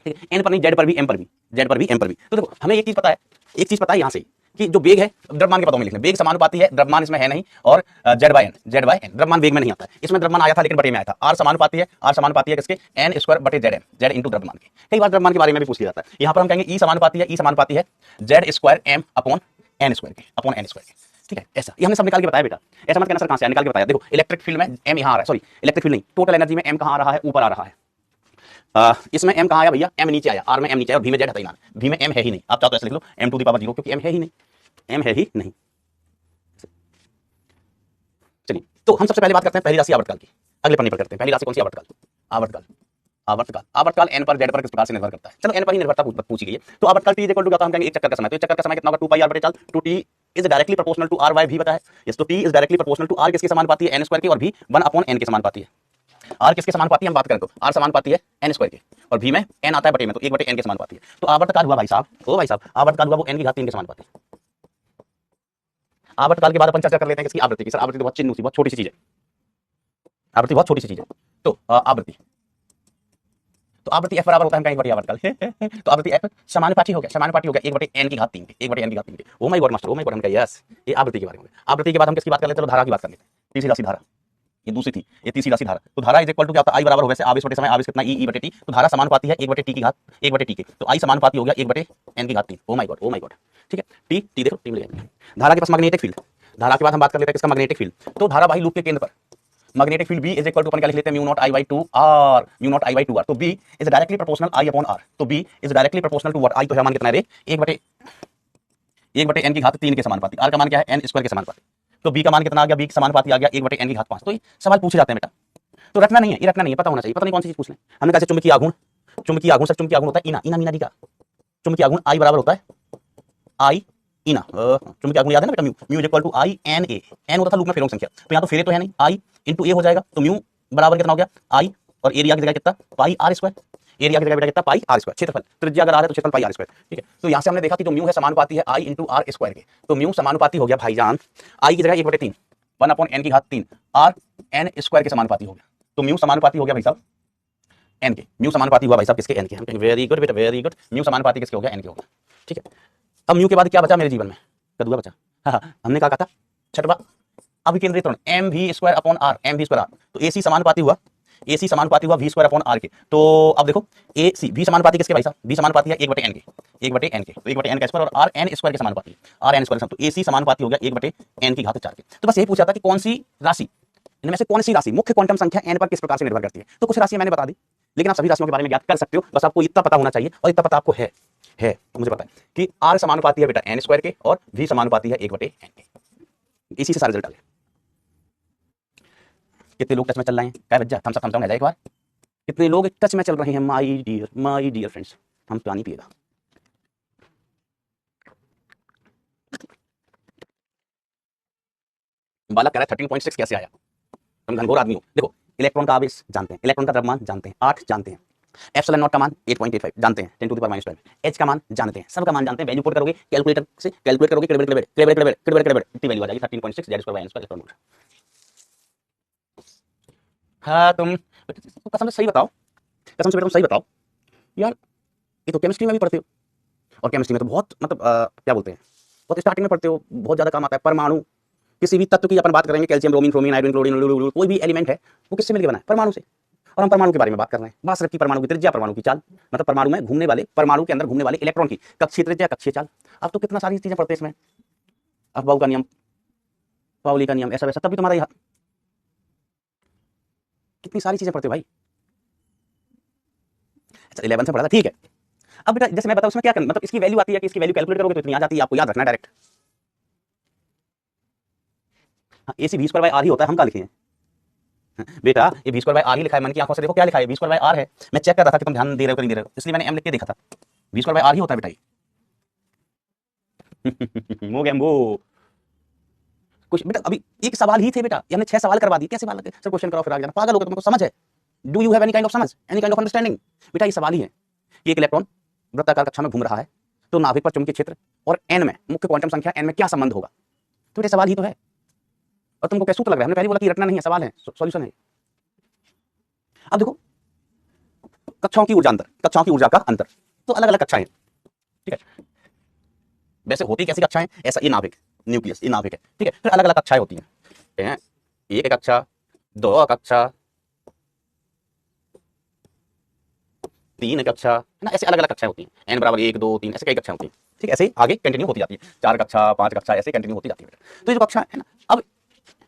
Speaker 1: ठीक है। n पर नहीं, z पर भी, m पर भी, z पर भी, m पर भी। तो देखो हमें एक चीज पता है, एक चीज पता है यहाँ से कि जो वेग है, द्रव्यमान के पदों में लिख लें, वेग समानुपाती है, द्रव्यमान इसमें है नहीं, और z बाय n, द्रव्यमान वेग में नहीं आता है। इसमें द्रव्यमान आया था लेकिन बटे में आया था। r समानुपाती है, r समानुपाती है किसके? n स्क्वायर बटे zm, z इंटू द्रव्यमान के। कई बार द्रव्यमान के बारे में भी पूछ लिया जाता है। यहाँ पर हम कहेंगे e समानुपाती है, e समानुपाती है z square m upon n square के, अपॉन n स्क्वायर के। ठीक है। ऐसा ये हमने सब निकाल के बताया बेटा, ऐसा मत कहना सर कहां से निकाल के बताया। देखो इलेक्ट्रिक फील्ड में m यहां आ रहा है, सॉरी इलेक्ट्रिक फील्ड नहीं, टोटल एनर्जी में m कहां आ रहा है? ऊपर आ रहा है। इसमें m कहां आया भैया? m नीचे आया, r में m नीचे आया और v में z हटा ही ना, v में m है ही नहीं। आप चाहो तो ऐसे लिख लो m टू द पावर 0, क्योंकि m है ही नहीं, m है ही नहीं। चलिए तो हम सबसे पहले बात करते हैं पहली राशि आवर्तकाल की। अगले पन्ने पर करते हैं। पहली राशि कौन सी? आवर्तकाल। आवर्तकाल, आवर्तकाल, आवर्तकाल n पर z पर किस प्रकार से निर्भर करता है? चलो n पर ही निर्भरता पूछी गई है, तो आवर्तकाल t इक्वल टू क्या होता है? हम कहेंगे एक चक्कर का समय। तो एक चक्कर का समय कितना होगा? 2 पाई r बटे 4, to t is directly proportional to r by v बताया। यस, तो t is directly proportional to r किसके समानुपाती है? n स्क्वायर के, और v 1 अपॉन n के समानुपाती है। r किसके समानुपाती है हम बात करें तो r समानुपाती है n स्क्वायर के, और v में n आता है बटे में, तो 1 बटे n के समानुपाती है। तो आवर्तकाल हुआ भाई साहब, ओ भाई साहब, आवर्तकाल हुआ वो n की घात 3 के समानुपाती। आवर्तकाल के बाद अपन चर्चा कर लेते हैं किसकी? आवृत्ति की। सर आवृत्ति तो बहुत चिन्ह सी, बहुत छोटी सी चीज है, आवृत्ति बहुत छोटी सी चीज है। तो आवृत्ति, तो आवृत्ति f बराबर होता है, हम कहेंगे बटे आवर्तकाल। तो आवृत्ति f समानुपाती हो गया, समानुपाती हो गया 1 बटे n की घात 3 के, 1 बटे n की घात 3 के। Oh my God master, oh my God, हम कहें यस, ये आवृत्ति के बारे में। आवृत्ति के बाद हम किसकी बात कर लेते हैं? चलो धारा की बात कर लेते हैं। तीसरी राशि धारा, ये दूसरी थी, ये तीसरी राशि धारा। तो धारा इज इक्वल टू क्या होता है? I बराबर हो वैसे आवेश बटे समय, आवेश कितना? E बटे t। तो धारा समानुपाती है 1 बटे t की घात 1 बटे t के, तो I समानुपाती हो गया 1 बटे n की घात 3। Oh my God, oh my God. ठीक है। t देखो t मिल गया। धारा के पास मैग्नेटिक फील्ड, धारा के बाद हम बात कर लेते हैं किसका? Magnetic field. तो धारावाही लूप के केंद्र पर magnetic field B is equal to अपन क्या लिख लेते हैं? Mu not I by 2R, mu not I by 2R। तो B is directly proportional I upon R। तो B is directly proportional to what? I तो है मान कितना है रे? 1 बटे n की घात 3 के समानुपाती। R का मान क्या है? n स्क्वायर के समानुपाती। तो B का मान कितना आ गया? B के समानुपाती आ गया 1 बटे n की घात 5। तो ये सवाल पूछे जाते हैं बेटा, तो रटना नहीं है, ये रटना नहीं है, पता होना चाहिए। पता नहीं कौन सी चीज पूछ लें। हमने कहा चुंबकीय आघूर्ण, चुंबकीय आघूर्ण सर, चुंबकीय आघूर्ण होता है इना, इना मीना डी का चुंबकीय आघूर्ण I बराबर होता है I इना। चुंबकीय आघूर्ण याद है ना बेटा? Mu, mu is equal to I n a, n होता था लूप में फेरों संख्या, तो यहाँ तो फेरे तो है नहीं, I इंटू a हो जाएगा। तो म्यू बराबर कितना हो गया? I, और एरिया की जगह कितना? पाई r स्क्वायर, एरिया की जगह बेटा कितना? पाई r स्क्वायर। क्षेत्रफल, त्रिज्या अगर r है तो क्षेत्रफल पाई r स्क्वायर। ठीक है। तो यहाँ से हमने देखा कि जो म्यू है समानुपाती है I इंटू r स्क्वायर के, तो म्यू समानुपाती हो गया भाईजान I की जगह 1 बटे 3, 1 अपॉन n की घात 3 r n स्क्वायर के समानुपाती हो गया। तो म्यू समानुपाती हो गया भाई साहब n के, म्यू समानुपाती हुआ भाई साहब किसके? n के। हम कहेंगे वेरी गुड बेटा, वेरी गुड। म्यू समानुपाती किसके हो गया? n के हो गया। ठीक है। अब म्यू के बाद क्या बचा मेरे जीवन में? कदुआ बचा। हाँ, हमने कहा था छठवा अभिकेंद्रित त्वरण M V square upon R, M V square R. तो ए सी समानुपाती हुआ, ए सी समानुपाती हुआ वी स्क्वायर अपॉन आर के। तो अब देखो ए सी वी समानुपाती किसके भाई साहब? वी समानुपाती है 1 बटे n के, 1 बटे n के, तो 1 बटे n का स्क्वायर, और आर एन स्क्वायर के समानुपाती, आर एन स्क्वायर। तो ए सी समानुपाती हो गया 1 बटे n की घात 4 के। तो बस यही पूछा था कि कौन सी राशि इनमें से कौन सी राशि मुख्य क्वांटम संख्या n पर किस प्रकार से निर्भर करती है। तो कुछ राशियां मैंने बता दी, लेकिन आप सभी राशियों के बारे में ज्ञात कर सकते हो, बस आपको इतना पता होना चाहिए, और इतना पता आपको है। तो मुझे पता है कि r समानुपाती है बेटा n स्क्वायर के, और v समानुपाती है 1 बटे n के। इसी से सारे रिजल्ट आ गए। कितने लोग टच में चल रहे हैं? क्या बच्चा थम्स अप एक बार। कितने लोग टच में चल रहे हैं? माय डियर फ्रेंड्स, हम पानी पिएगा। बालक कह रहा है 13.6 कैसे आया? तुम घनघोर आदमी हो। देखो इलेक्ट्रॉन का आवेश जानते हैं, इलेक्ट्रॉन का द्रव्यमान जानते हैं, 8 जानते हैं, एप्सिलॉन नॉट का मान 8.85 जानते हैं, 10 टू द पावर -12, एच का मान जानते हैं, सब का मान जानते हैं। वैल्यू पुट करोगे कैलकुलेटर से, कैलकुलेट करोगे इतनी वैल्यू आ जाएगी 13.6 z स्क्वायर इलेक्ट्रॉन वोल्ट। हाँ तुम कसम से सही बताओ, कसम से बेटा तुम सही बताओ यार, ये तो केमिस्ट्री में भी पढ़ते हो, और केमिस्ट्री में तो बहुत मतलब क्या बोलते हैं, बहुत स्टार्टिंग में पढ़ते हो, बहुत ज्यादा काम आता है। परमाणु, किसी भी तत्व की अपन बात करेंगे, कैल्शियम, ब्रोमीन, फ्रोमीन, आयोडीन, क्लोरीन, कोई भी एलिमेंट है वो किससे मिलकर बना है? परमाणु से। और हम परमाणु के बारे में बात कर रहे हैं, बात सिर्फ की परमाणु की त्रिज्या, परमाणु की चाल, मतलब परमाणु में घूमने वाले, परमाणु के अंदर घूमने वाले इलेक्ट्रॉन की कक्षीय त्रिज्या, कक्षीय चाल। अब तो कितना सारी चीजें पढ़ते हैं इसमें, अफबाउ का नियम, पाउली का नियम, ऐसा वैसा, तभी तुम्हारा कितनी सारी चीजें पढ़ते हो भाई। अच्छा 11 से पढ़ा था, ठीक है। अब बेटा जैसे मैं बताऊं उसमें क्या करना, मतलब इसकी वैल्यू आती है कि इसकी वैल्यू कैलकुलेट करोगे तो इतनी आ जाती है, आपको याद रखना डायरेक्ट। हाँ, AC v square by r ही होता है, हम क्या लिखे हैं? बेटा ये v स्क्वायर बाय आर ही लिखा है, मन की आंखों से देखो क्या लिखा है, v स्क्वायर बाय आर है। मैं चेक कर रहा था कि तुम ध्यान दे रहे हो कि नहीं दे रहे हो, इसलिए मैंने m लिख के देखा था। v स्क्वायर बाय आर ही होता है बेटा ये। मोगेम्बो कुछ बेटा, अभी एक सवाल ही थे बेटा, ये हमने 6 सवाल करवा दिए, कैसे सवाल सर क्वेश्चन कराओ फिर आगे जाना, पागल हो गए, तुमको समझ है? Do you have any kind of समझ, एनी काइंड ऑफ अंडरस्टैंडिंग? बेटा ये सवाल ही है कि एक इलेक्ट्रॉन वृत्ताकार कक्षा में घूम रहा है, तो नाभिक पर चुंबकीय क्षेत्र और n में, मुख्य क्वांटम संख्या n में क्या संबंध होगा? तो बेटा सवाल ही तो है, और तुमको क्या सूत्र लग रहा है? हमने पहले बोला कि रटना नहीं है, सवाल है, सॉल्यूशन है। अब देखो कक्षाओं की ऊर्जा अंतर, कक्षाओं की ऊर्जा का अंतर, तो अलग अलग कक्षाएं, ठीक है। वैसे होती कैसी कक्षाएं, ऐसा ये नाभिक, न्यूक्लियस, ये नाभिक है, ठीक है। फिर अलग अलग कक्षाएं होती हैं, एक कक्षा, दो कक्षा, तीन कक्षा, है ना, ऐसे अलग अलग कक्षाएं होती हैं, n बराबर 1 2 3 ऐसे कई कक्षाएं होती हैं, ठीक है। ऐसे ही आगे कंटिन्यू होती जाती है, 4 कक्षा 5 कक्षा ऐसे कंटिन्यू होती जाती है। तो ये जो कक्षा है ना, अब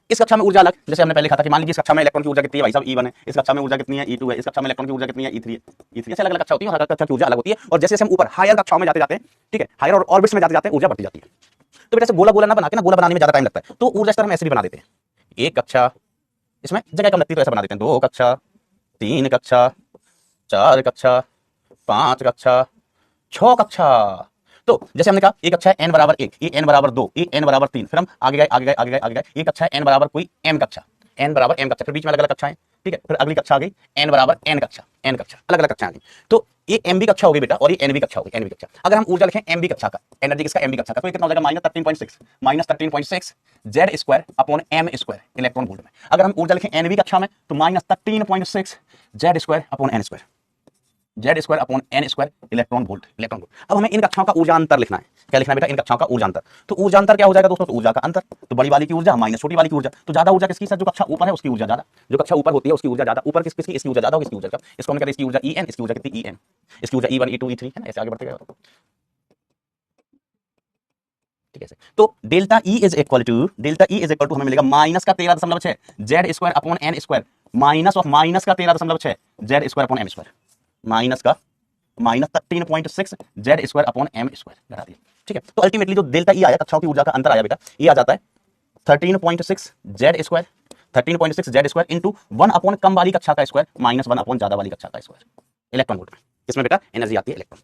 Speaker 1: इस कक्षा में ऊर्जा अलग, जैसे हमने पहले कहा था कि मान लीजिए इस कक्षा में इलेक्ट्रॉन की ऊर्जा कितनी है भाई साहब, E1 है, इस कक्षा में ऊर्जा कितनी है, E2 है, इस कक्षा में इलेक्ट्रॉन की ऊर्जा कितनी है, E3 है, E3, ऐसे अलग अलग कक्षा होती है, हर कक्षा की ऊर्जा अलग होती है। और जैसे जैसे हम ऊपर हायर कक्षाओं में जाते जाते हैं, ठीक है, हायर और ऑर्बिट्स में जाते जाते हैं, ऊर्जा बढ़ती जाती है। तो बेटा ऐसे गोला गोला ना बना के ना, गोला बनाने में ज्यादा टाइम लगता है, तो ऊर्जा स्तर हम ऐसे भी बना देते हैं, एक कक्षा, इसमें जगह कम लगती है तो ऐसा बना देते हैं, 2 कक्षा, 3 कक्षा, 4 कक्षा, 5 कक्षा, 6 कक्षा। तो जैसे हमने कहा एक कक्षा है n बराबर 1, ये n बराबर 2, ये n बराबर 3, फिर हम आगे गए आगे गए आगे गए आगे गए, एक कक्षा है n बराबर कोई m कक्षा, n बराबर m कक्षा, फिर बीच में अलग अलग कक्षाएं, ठीक है। फिर अगली कक्षा आ गई n बराबर n कक्षा, n कक्षा, अलग अलग कक्षा आ गई। तो ये mb कक्षा हो गई बेटा, और ये nb कक्षा हो गई, nb कक्षा। अगर हम ऊर्जा लिखें mb कक्षा का, एनर्जी किसका, mb कक्षा का, तो ये कितना हो जाएगा, -13.6 z square upon m square electron volt में। अगर हम ऊर्जा लिखें nb कक्षा में, तो -13.6 z square upon n square, Z square upon N square electron volt, electron volt. अब हमें इन कक्षाओं का ऊर्जा अंतर लिखना है, क्या लिखना है बेटा, इन कक्षाओं का ऊर्जा अंतर। तो ऊर्जा अंतर क्या हो जाएगा दोस्तों, तो ऊर्जा का अंतर, तो बड़ी वाली की ऊर्जा माइनस छोटी वाली की ऊर्जा, तो ज्यादा ऊर्जा किसकी सर, जो कक्षा ऊपर है उसकी ऊर्जा ज्यादा, जो कक्षा ऊपर होती है उसकी ऊर्जा ज्यादा, ऊपर किसकी, इसकी ऊर्जा ज्यादा होगी, इसकी ऊर्जा कम। इसको हम कहते हैं इसकी ऊर्जा En, इसकी ऊर्जा कितनी En, इसकी ऊर्जा E1 E2 E3 है ना, ऐसे आगे बढ़ते जाएगा, ठीक है। तो delta E is equal to हमें मिलेगा माइनस का 13.6 Z square upon N square, minus of minus का 13.6 Z square upon M square, minus का -13.6 Z square upon M square लगा दिया, ठीक है। तो अल्टीमेटली जो डेल्टा ई आया, कक्षाओं की ऊर्जा का अंतर आया बेटा, ये आ जाता है 13.6 Z square, 13.6 Z square into 1 upon कम वाली कक्षा का स्क्वायर माइनस 1 अपॉन ज्यादा वाली कक्षा का स्क्वायर इलेक्ट्रॉन वोल्ट में। इसमें बेटा एनर्जी आती है इलेक्ट्रॉन,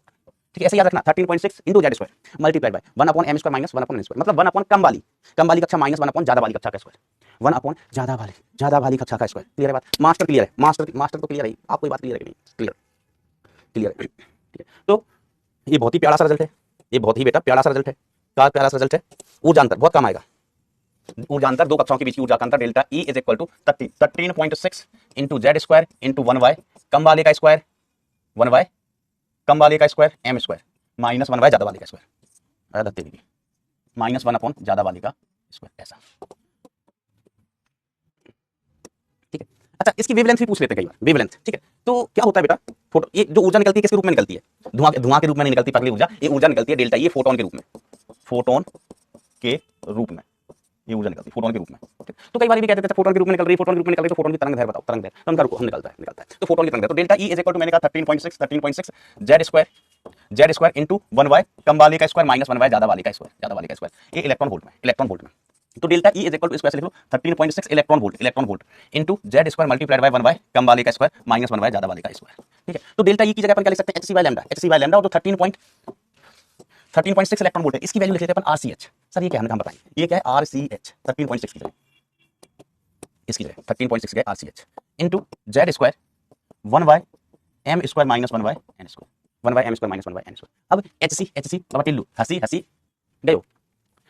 Speaker 1: ठीक है। ऐसे याद रखना 13.6 into Z square multiplied by 1 upon M square minus 1 upon N square, मतलब 1 अपॉन कम वाली कक्षा माइनस 1 अपॉन ज्यादा वाली कक्षा का स्क्वायर, 1 अपॉन ज्यादा वाली कक्षा का स्क्वायर। क्लियर है बात, मास्टर क्लियर है, मास्टर तो क्लियर है, आपको ये बात क्लियर है कि नहीं, क्लियर है, ठीक है। तो ये बहुत ही प्यारा सा रिजल्ट है, ये बहुत ही बेटा प्यारा सा रिजल्ट है, क्या प्यारा सा रिजल्ट है, ऊर्जा अंतर बहुत कम आएगा। ऊर्जा अंतर दो कक्षाओं के बीच की ऊर्जा का अंतर delta E is equal to 13.6 into Z square into 1y कम वाले का स्क्वायर, 1y कम वाले का square m square minus 1y ज्यादा वाले का स्क्वायर, लगते देखिए माइनस 1 अपॉन ज्यादा वाले का स्क्वायर, ऐसा, ठीक है। अच्छा इसकी वेवलेंथ भी पूछ लेते हैं कई बार, वेवलेंथ, ठीक है। तो क्या होता है बेटा, फोटो, ये जो ऊर्जा निकलती है किसके रूप में निकलती है, धुआं के रूप में नहीं निकलती पगली ऊर्जा, ये ऊर्जा निकलती है डेल्टा ये फोटोन के रूप में, फोटोन के रूप में ये ऊर्जा निकलती है, फोटोन के रूप में। तो कई बार भी कहते थे फोटोन के रूप में निकल रही है, फोटोन के रूप में निकल रही है, तो फोटोन की तरंग दैर्घ्य बताओ, तरंग दैर्घ्य, तो उनका रुको हम निकलता है, तो फोटोन की तरंग दैर्घ्य, तो delta E is equal to मैंने कहा 13.6 जेड स्क्वायर इंटू 1y कम वाले का स्क्वायर माइनस 1y ज्यादा वाले का स्क्वायर, ये इलेक्ट्रॉन वोल्ट में, तो delta E is equal to इसको ऐसे लिख लो 13.6 electron volt into Z square multiplied by 1y कम वाले का स्क्वायर माइनस 1y ज्यादा वाले का स्क्वायर, ठीक है। तो डेल्टा E की जगह अपन क्या लिख सकते हैं, hc बाय लैम्डा, और जो 13.6 इलेक्ट्रॉन वोल्ट है इसकी वैल्यू लिख लेते हैं अपन RCH। सर ये क्या है, हम बताएं ये क्या है, RCH 13.6 की जगह, इसकी जगह 13.6 की RCH into Z square 1y m square minus 1y n square, 1y m square minus 1y n square. अब hc बाबा टिल्लू हंसी गए हो,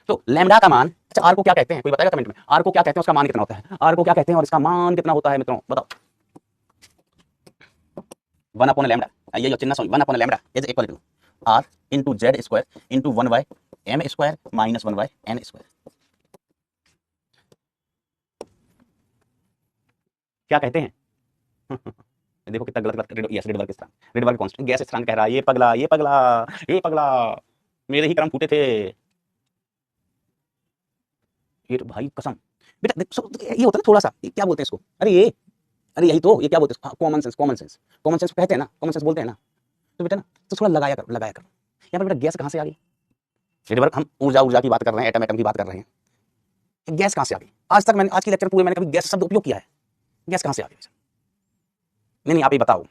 Speaker 1: तो लैम्डा का मान, अच्छा आर को क्या कहते हैं, कोई बताएगा कमेंट में, आर को क्या कहते हैं, उसका मान कितना होता है, आर को क्या कहते हैं और इसका मान कितना होता है मित्रों, बताओ। 1 अपॉन लैम्डा, ये चिन्ह sorry, 1 upon lambda is equal to R into Z square into 1y m square minus 1y n square. क्या कहते हैं देखो कितना गलत यस रेडबर्ग कांस्टेंट, गैस स्थिरांक कह रहा है, ये पगला मेरे ही कर्म फूटे थे, ये तो भाई कसम बेटा ये होता है ना थोड़ा सा, क्या बोलते हैं इसको, अरे यही तो, ये क्या बोलते हैं, कॉमन सेंस कहते हैं ना, कॉमन सेंस बोलते हैं ना, तो बेटा ना तो थोड़ा लगाया करो यहाँ पर बेटा गैस कहाँ से आ गई, रेडबर्ग हम ऊर्जा की बात कर रहे हैं, एटम की बात कर रहे हैं, गैस कहाँ से आ गई, आज की लेक्चर पूरे मैंने कभी गैस शब्द उपयोग किया है, गैस कहां से आ गया? नहीं नहीं आप ये बताओ,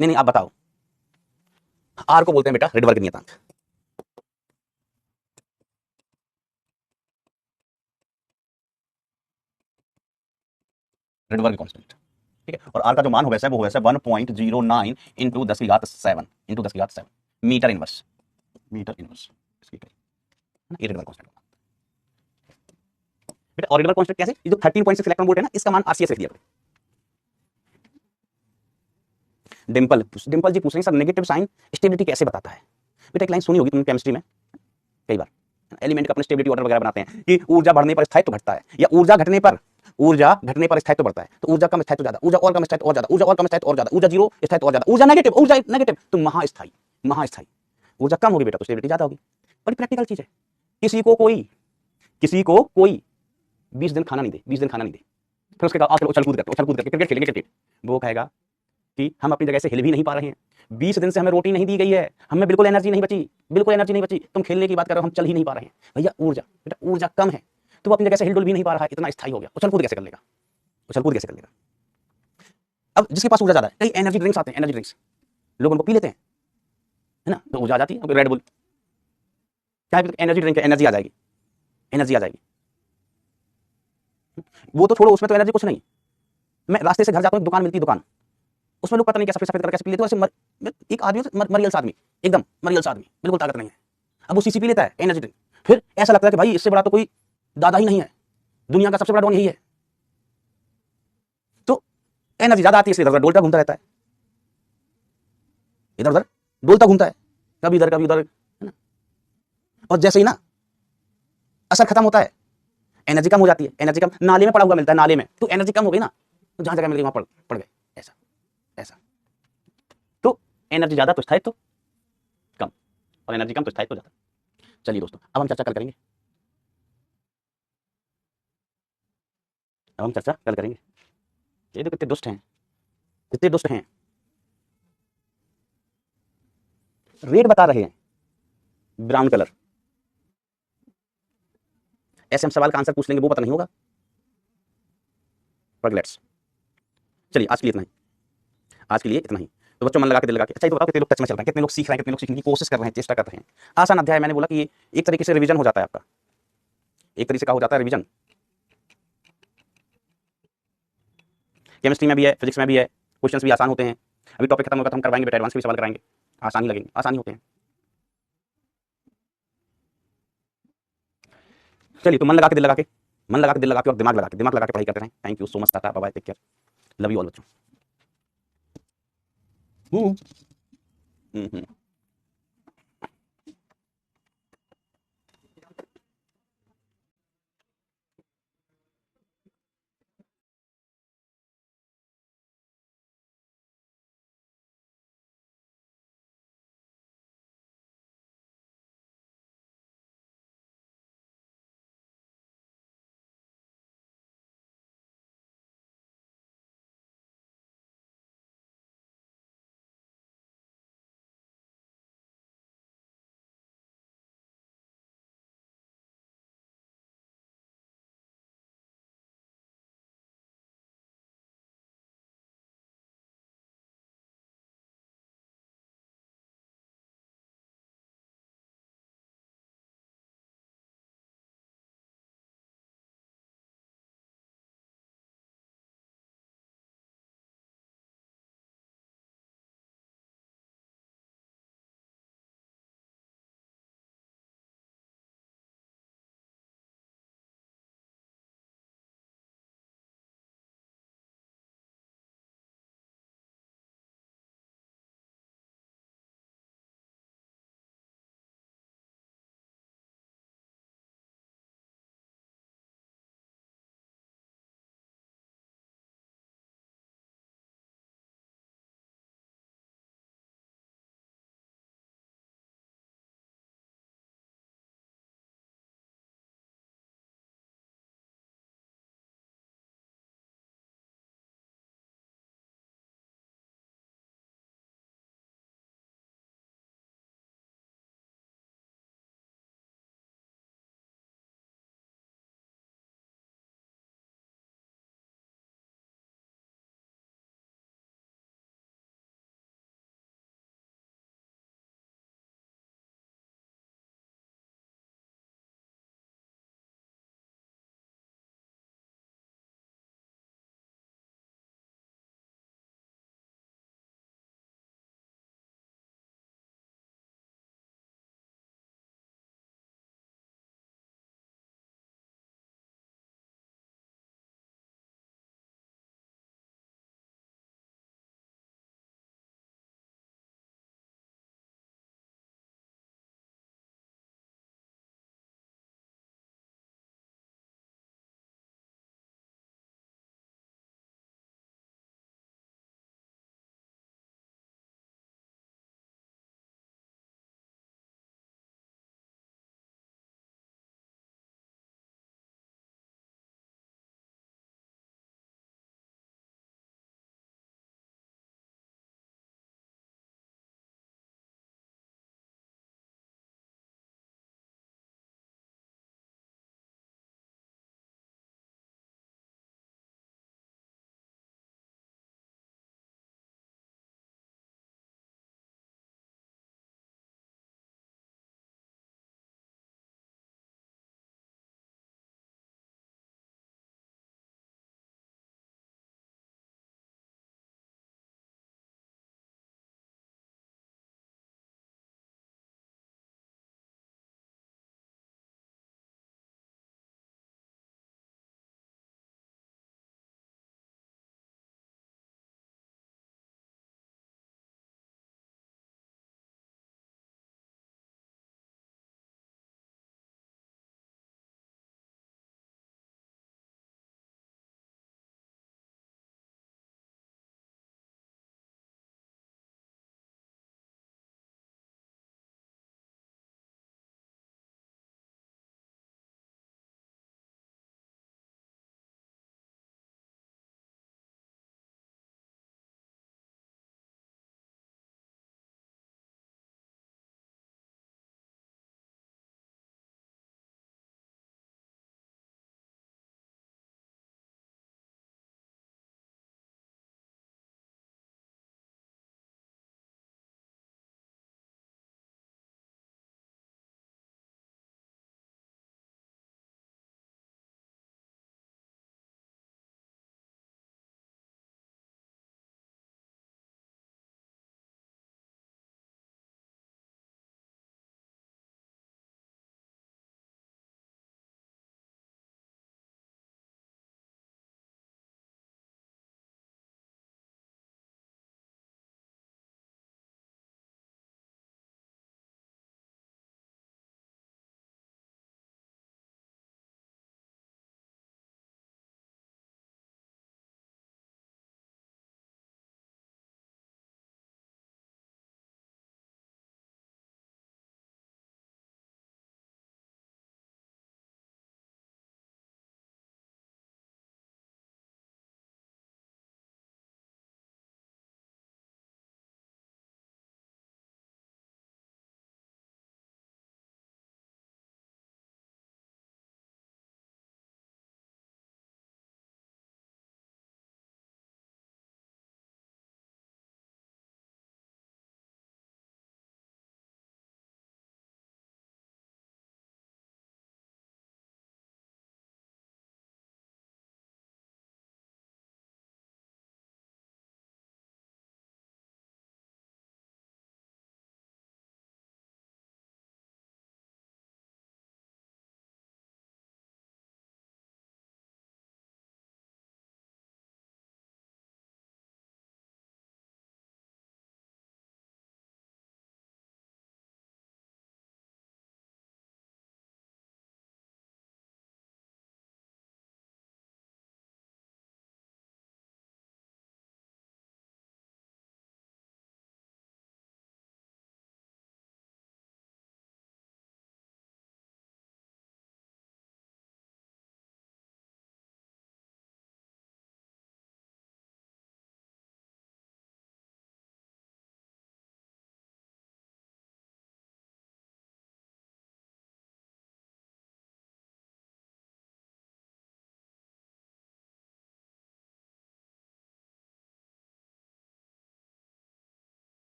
Speaker 1: नहीं नहीं आप बताओ। आर को बोलते हैं बेटा रिडबर्ग नियतांक। रिडबर्ग कांस्टेंट, ठीक है। और आर का जो मान हो वैसा है, वो वैसा 1.09 into 10⁻7 into 10⁻7 metre inverse, metre inverse इसकी है ना, ये रिडबर्ग कांस्टेंट बेटा। और रिडबर्ग कांस्टेंट कैसे? ये जो 13.6 इलेक्ट्रॉन वोल्ट है ना, इसका मान आरसीएस लिख दिया। डिंपल डिंपल जी पूछ रहे हैं सर नेगेटिव साइन स्टेबिलिटी कैसे बताता है? बेटा एक लाइन सुनी होगी तुमने केमिस्ट्री में कई बार, एलिमेंट का अपने स्टेबिलिटी ऑर्डर वगैरह बनाते हैं कि ऊर्जा बढ़ने पर स्थायित्व घटता है, या ऊर्जा घटने पर स्थायित्व बढ़ता है। तो ऊर्जा कम स्थायित्व ज्यादा, ऊर्जा और कम स्थायित्व और ज्यादा, ऊर्जा और कम स्थायित्व और ज्यादा, ऊर्जा जीरो स्थायित्व और ज्यादा, ऊर्जा नेगेटिव तो महास्थायी, महास्थायी। ऊर्जा कम होगी बेटा तो स्टेबिलिटी ज्यादा होगी। बड़ी प्रैक्टिकल चीज है। किसी को कोई 20 दिन खाना नहीं दे, 20 दिन खाना नहीं दे, फिर उसके बाद उछल कूद करके क्रिकेट खेलेंगे क्रिकेट, वो कहेगा कि हम अपनी जगह से हिल भी नहीं पा रहे हैं, 20 दिन से हमें रोटी नहीं दी गई है, हमें बिल्कुल एनर्जी नहीं बची, बिल्कुल एनर्जी नहीं बची, तुम खेलने की बात कर रहे हो, हम चल ही नहीं पा रहे हैं। भैया ऊर्जा बेटा, ऊर्जा कम है तो वो अपनी जगह से हिलडुल भी नहीं पा रहा है, इतना स्थायी हो गया, उछल कूद कैसे कर लेगा? उछल कूद कैसे कर लेगा? अब जिसके पास ऊर्जा ज्यादा है, कई एनर्जी ड्रिंक्स आते हैं, एनर्जी ड्रिंक्स लोग उनको पी लेते हैं, है ना, तो ऊर्जा आ जाती है। रेड बुल क्या है? एनर्जी ड्रिंक है, एनर्जी आ जाएगी, एनर्जी आ जाएगी। वो तो छोड़ो, उसमें तो एनर्जी कुछ नहीं। मैं रास्ते से घर जाता हूँ, दुकान मिलती है, दुकान, उसमें लोग पता नहीं क्या सफेद सफेद करके कैसे पी लेते हैं, ऐसे एक आदमी मरियल्स आदमी, एकदम मरियल्स आदमी, बिल्कुल ताकत नहीं है, अब वो सीसी पी लेता है एनर्जी ड्रिंक, फिर ऐसा लगता है कि भाई इससे बड़ा तो कोई दादा ही नहीं है, दुनिया का सबसे बड़ा डॉन यही है। तो एनर्जी ज्यादा आती है, इसलिए इधर उधर डोलता घूमता रहता है, इधर उधर डोलता घूमता है, कभी इधर कभी उधर, है ना। और जैसे ही ना असर खत्म होता है, एनर्जी कम हो जाती है, एनर्जी कम, नाले में पड़ा हुआ मिलता है, नाले में, तो एनर्जी कम हो गई ना, तो जहां जगह मिल गई वहां पड़ गए, ऐसा ऐसा। तो एनर्जी ज्यादा तो स्थायित्व कम, और एनर्जी कम तो स्थायित्व ज्यादा। चलिए दोस्तों, अब हम चर्चा कल करेंगे, अब हम चर्चा कल करेंगे। ये तो कितने दुष्ट हैं, कितने दुष्ट हैं। रेड बता रहे हैं ब्राउन कलर, ऐसे हम सवाल का आंसर पूछ लेंगे, वो पता नहीं होगा। फॉरगेट्स। चलिए आज के लिए इतना ही, आज के लिए इतना ही। तो बच्चों मन लगा के, दिल लगा के। अच्छा ये तो बताओ कितने लोग टच में चल रहे हैं, कितने लोग सीख रहे हैं, कितने लोग सीखने की कोशिश कर रहे हैं, चेष्टा कर रहे हैं। आसान अध्याय, मैंने बोला कि ये एक तरीके से रिवीजन हो जाता है आपका, एक तरीके से का हो जाता है रिवीजन। केमिस्ट्री में भी है, फिजिक्स में भी है, क्वेश्चंस भी आसान होते हैं। अभी टॉपिक खत्म होगा तो हम करवाएंगे बेटा, एडवांस के भी सवाल कराएंगे, आसानी लगेंगे, आसानी होते हैं। चलिए तो मन लगा के, दिल लगा के, मन लगा के, दिल लगा के और दिमाग लगा के पढ़ाई करते रहें। Thank you so much, tata bye bye, take care, love you all बच्चों।